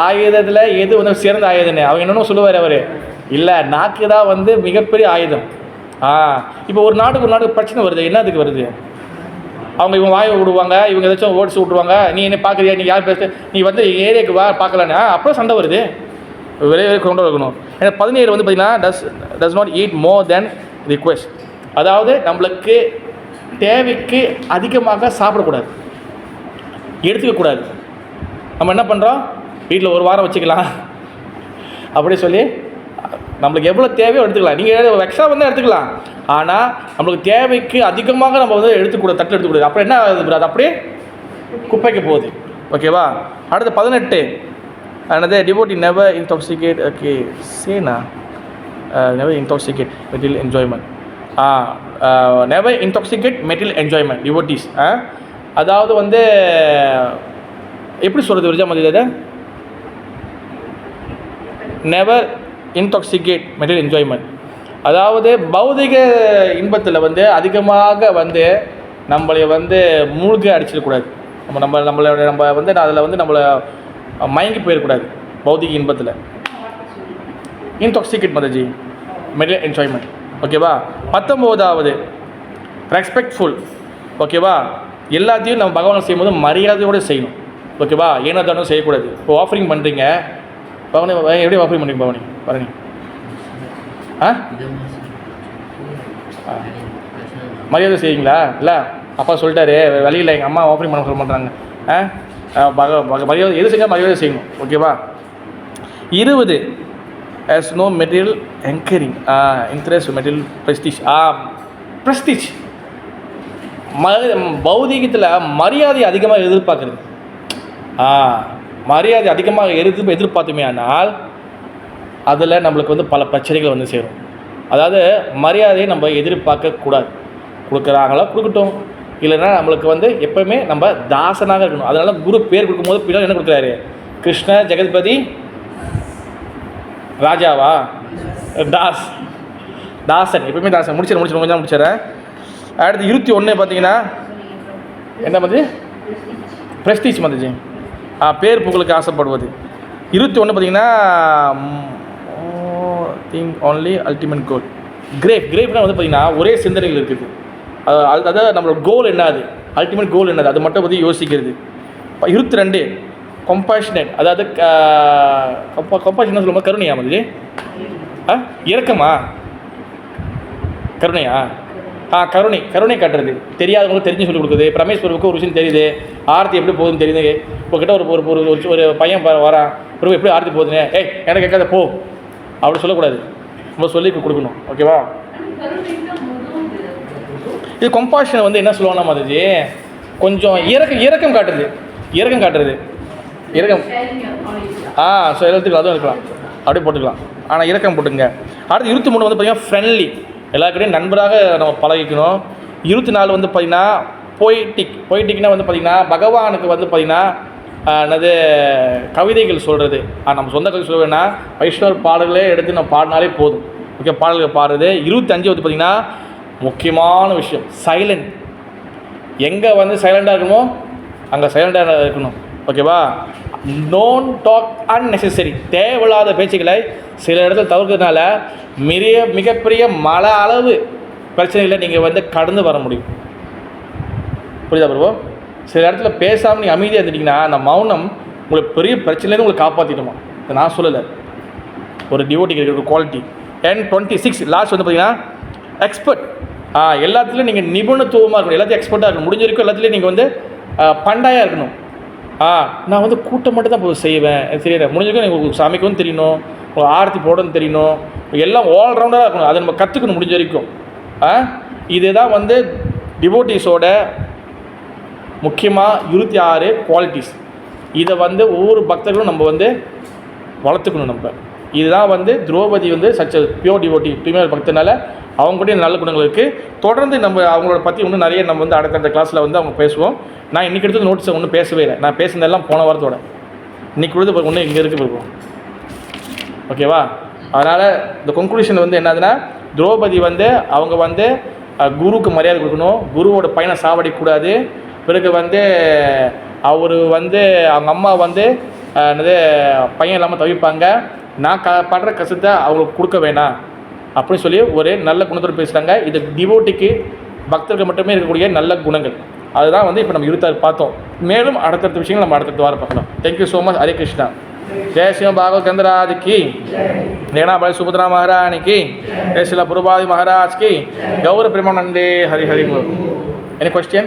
ஆயுதத்தில் எது வந்து சிறந்த ஆயுதன்னு. அவங்க என்னென்னு சொல்லுவார் அவர், இல்லை நாக்கு தான் வந்து மிகப்பெரிய ஆயுதம். இப்போ ஒரு நாட்டுக்கு பிரச்சனை வருது, என்னதுக்கு வருது? இவங்க வாயை விடுவாங்க, இவங்க ஏதாச்சும் ஓடிச்சு விட்ருவாங்க, நீ என்ன பார்க்குறியா, நீ யார் பேச, நீ வந்து ஏரியாவுக்கு வா பார்க்கலான்னா அப்புறம் சண்டை வருது. விரைவில் கொண்டு வரணும். ஏன்னா 17 வந்து பார்த்திங்கன்னா does not eat more then request. அதாவது நம்மளுக்கு தேவைக்கு அதிகமாக சாப்பிடக்கூடாது, எடுத்துக்கக்கூடாது. நம்ம என்ன பண்ணுறோம், வீட்டில் ஒரு வாரம் வச்சுக்கலாம் அப்படி சொல்லி நம்மளுக்கு எவ்வளோ தேவையோ எடுத்துக்கலாம். நீங்கள் எக்ஸ்ட்ரா வந்து எடுத்துக்கலாம், ஆனால் நம்மளுக்கு தேவைக்கு அதிகமாக நம்ம வந்து எடுத்துக்கூடாது, தட்டில் எடுத்துக்கூடாது. அப்புறம் என்ன ஆகுது, அது அப்படியே குப்பைக்கு போகுது. ஓகேவா? அடுத்து 18 another devotee never intoxicate. Okay, say never intoxicate material enjoyment. Never intoxicate material enjoyment devotees. அதாவது வந்து எப்படி சொல்கிறது விரஜா மதி, அதை நெவர் இன்டாக்சிகேட் மெட்டீரியல் என்ஜாய்மெண்ட். அதாவது பௌதிக இன்பத்தில் வந்து அதிகமாக வந்து நம்மளை வந்து மூழ்கி அடிச்சிடக்கூடாது. நம்ம வந்து அதில் வந்து நம்மளை மயங்கி போயிடக்கூடாது பௌதிக இன்பத்தில். Intoxicate Mataji material enjoyment. ஓகேவா? 19வது ரெஸ்பெக்ட்ஃபுல். ஓகேவா? எல்லாத்தையும் நம்ம பகவானை செய்யும்போது மரியாதையோடு செய்யணும். ஓகேவா? ஏனோ தானோ செய்யக்கூடாது. இப்போ ஆஃபரிங் பண்ணுறீங்க, பவனி எப்படி ஆஃபரிங் பண்ணுறீங்க பவனி பாருங்க. மரியாதை செய்வீங்களா? இல்லை அப்பா சொல்லிட்டாரு வழியில் எங்கள் அம்மா ஆஃபரிங் பண்ண சொல்ல மாட்டாங்க. மரியாதை எது செஞ்சால் மரியாதை செய்யணும். ஓகேவா? 20 as no material anchoring interest material prestige. prestige பௌதிகத்தில் மரியாதை அதிகமாக எதிர்பார்க்குறது. மரியாதை அதிகமாக எதிர்பார்த்துமே ஆனால் அதில் நம்மளுக்கு வந்து பல பிரச்சனைகள் வந்து சேரும். அதாவது மரியாதையை நம்ம எதிர்பார்க்கக்கூடாது. கொடுக்குறாங்களா கொடுக்கட்டும், இல்லைன்னா நம்மளுக்கு வந்து எப்போவுமே நம்ம தாசனாக இருக்கணும். அதனால குரு பேர் கொடுக்கும்போது பின்னாடி என்ன கொடுக்குறாரு, கிருஷ்ண ஜெகத்பதி ராஜாவா தாசன், எப்பவுமே தாசன். முடிச்சிடறேன். அடுத்து 21 பார்த்தீங்கன்னா என்ன வந்து ப்ரெஸ்டீஜ் வந்துச்சு, பேர் புகழுக்கு ஆசைப்படுவது. 21 பார்த்தீங்கன்னா திங்க் ஒன்லி அல்டிமேட் கோல். கிரேப்னா வந்து பார்த்தீங்கன்னா ஒரே சிந்தனைகள் இருக்குது. அதாவது நம்மளோட கோல் என்னது, அல்டிமேட் கோல் என்னது, அது மட்டும் பற்றி யோசிக்கிறது. 22 கம்பேஷனேட். அதாவது கம்பேஷன் சொல்லும்போது கருணையா வந்து இரக்கமா கருணையா கருணை காட்டுறது. தெரியாதவங்களுக்கு தெரிஞ்சு சொல்லிக் கொடுக்குது. பிரமேஸ்வருக்கு ஒரு விஷயம் தெரியுது, ஆரத்தி எப்படி போகுதுன்னு தெரியுது. இப்போ கிட்ட ஒரு பையன் வரான், பிறகு எப்படி ஆரத்தி போகுதுன்னு, எனக்கு கேட்காத போ அப்படி சொல்லக்கூடாது, நம்ம சொல்லி கொடுக்கணும். ஓகேவா? இது கம்பாஷனை வந்து என்ன சொல்லுவாங்கன்னா மாதிரி கொஞ்சம் இரக்கம் காட்டுறது. ஸோ எல்லாத்துக்கும் அதுவும் இருக்கலாம், அப்படியே போட்டுக்கலாம். ஆனால் இரக்கம் போட்டுங்க. அடுத்து 23 வந்து பார்த்திங்கன்னா ஃப்ரெண்ட்லி, எல்லாருக்கிட்டையும் நண்பராக நம்ம பழகிக்கணும். 24 வந்து பார்த்திங்கன்னா பொய்டிக்னால் வந்து பார்த்திங்கன்னா பகவானுக்கு வந்து பார்த்திங்கன்னா என்னது கவிதைகள் சொல்கிறது. நம்ம சொந்த கவிதை சொல்ல வேணா, வைஷ்ணவர் பாடல்களே எடுத்து நம்ம பாடினாலே போதும். ஓகே, பாடல்கள் பாடுறது. 25 வந்து பார்த்திங்கன்னா முக்கியமான விஷயம் சைலண்ட். எங்கே வந்து சைலண்டாக இருக்கணுமோ அங்கே சைலண்டாக இருக்கணும். ஓகேவா? No talk unnecessary. தேவையில்லாத பேச்சுக்களை சில இடத்துல தவிர்க்கிறதுனால மிகப்பெரிய மழை அளவு பிரச்சனைகளை நீங்கள் வந்து கடந்து வர முடியும். புரியுதா பிரபு? சில இடத்துல பேசாமல் நீங்கள் அமைதியாக இருந்துட்டிங்கன்னா அந்த மௌனம் உங்களுக்கு பெரிய பிரச்சனையிலேருந்து உங்களுக்கு காப்பாற்றிடுமா. இதை நான் சொல்லலை, ஒரு டிவோட்டிக்கு இருக்கிற குவாலிட்டி. 26 லாஸ்ட் வந்து பார்த்தீங்கன்னா எக்ஸ்பர்ட். எல்லாத்துலேயும் நீங்கள் நிபுணத்துவமாக இருக்கணும், எல்லாத்தையும் எக்ஸ்பர்ட்டாக இருக்கணும். முடிஞ்ச வரைக்கும் எல்லாத்துலேயும் நீங்கள் வந்து பண்டாயாக இருக்கணும். நான் வந்து கூட்டம் மட்டும் தான் செய்வேன் தெரியல. முடிஞ்சிருக்கும் உங்களுக்கு சமைக்கவும் தெரியணும், உங்களுக்கு ஆரத்தி போடணும்னு தெரியணும், எல்லாம் ஆல்ரவுண்டராக இருக்கணும். அதை நம்ம கற்றுக்கணும் முடிஞ்ச வரைக்கும். இதுதான் வந்து டிவோட்டீஸோட முக்கியமாக 26 குவாலிட்டிஸ். இதை வந்து ஒவ்வொரு பக்தர்களும் நம்ம வந்து வளர்த்துக்கணும். நம்ம இதுதான் வந்து திரௌபதி வந்து சச் பியோர் டிவோட்டி தூய்மையான பக்தனால அவங்களுடைய நல்ல குணங்கள் இருக்குது. தொடர்ந்து நம்ம அவங்களோட பற்றி இன்னும் நிறைய நம்ம வந்து அடுத்த கிளாஸில் வந்து அவங்க பேசுவோம். நான் இன்றைக்கி எடுத்து நோட்ஸை ஒன்றும் பேசவே இல்லை. நான் பேசுனதெல்லாம் போன வாரத்தோட இன்றைக்கி கொடுத்து ஒன்று இங்கே இருக்குது இருக்கும். ஓகேவா? அதனால் இந்த கன்க்ளூஷன் வந்து என்னதுன்னா, திரௌபதி வந்து அவங்க வந்து குருவுக்கு மரியாதை கொடுக்கணும், குருவோட பையனை சாவடிக்கக்கூடாது. பிறகு வந்து அவர் வந்து அவங்க அம்மா வந்து என்னது பையன் இல்லாமல் தவிப்பாங்க, நான் படுற கஷ்டத்தை அவங்களுக்கு கொடுக்க வேணாம் அப்படின்னு சொல்லி ஒரு நல்ல குணத்தோடு பேசுகிறாங்க. இது டிவோட்டிக்கு பக்தர்கள் மட்டுமே இருக்கக்கூடிய நல்ல குணங்கள். அதுதான் வந்து இப்போ நம்ம 26 பார்த்தோம். மேலும் அடுத்தடுத்த விஷயங்கள் நம்ம அடுத்தடுத்த வாரம் பார்க்கலாம். Thank you so much. Hare Krishna. जय श्री भागवत गंधराज की, रेणा भाई सुभद्रा महारानी की, जय श्री प्रभुपाद महाराज की, गौर प्रेमानंदे हरि हरि बोल. Any question?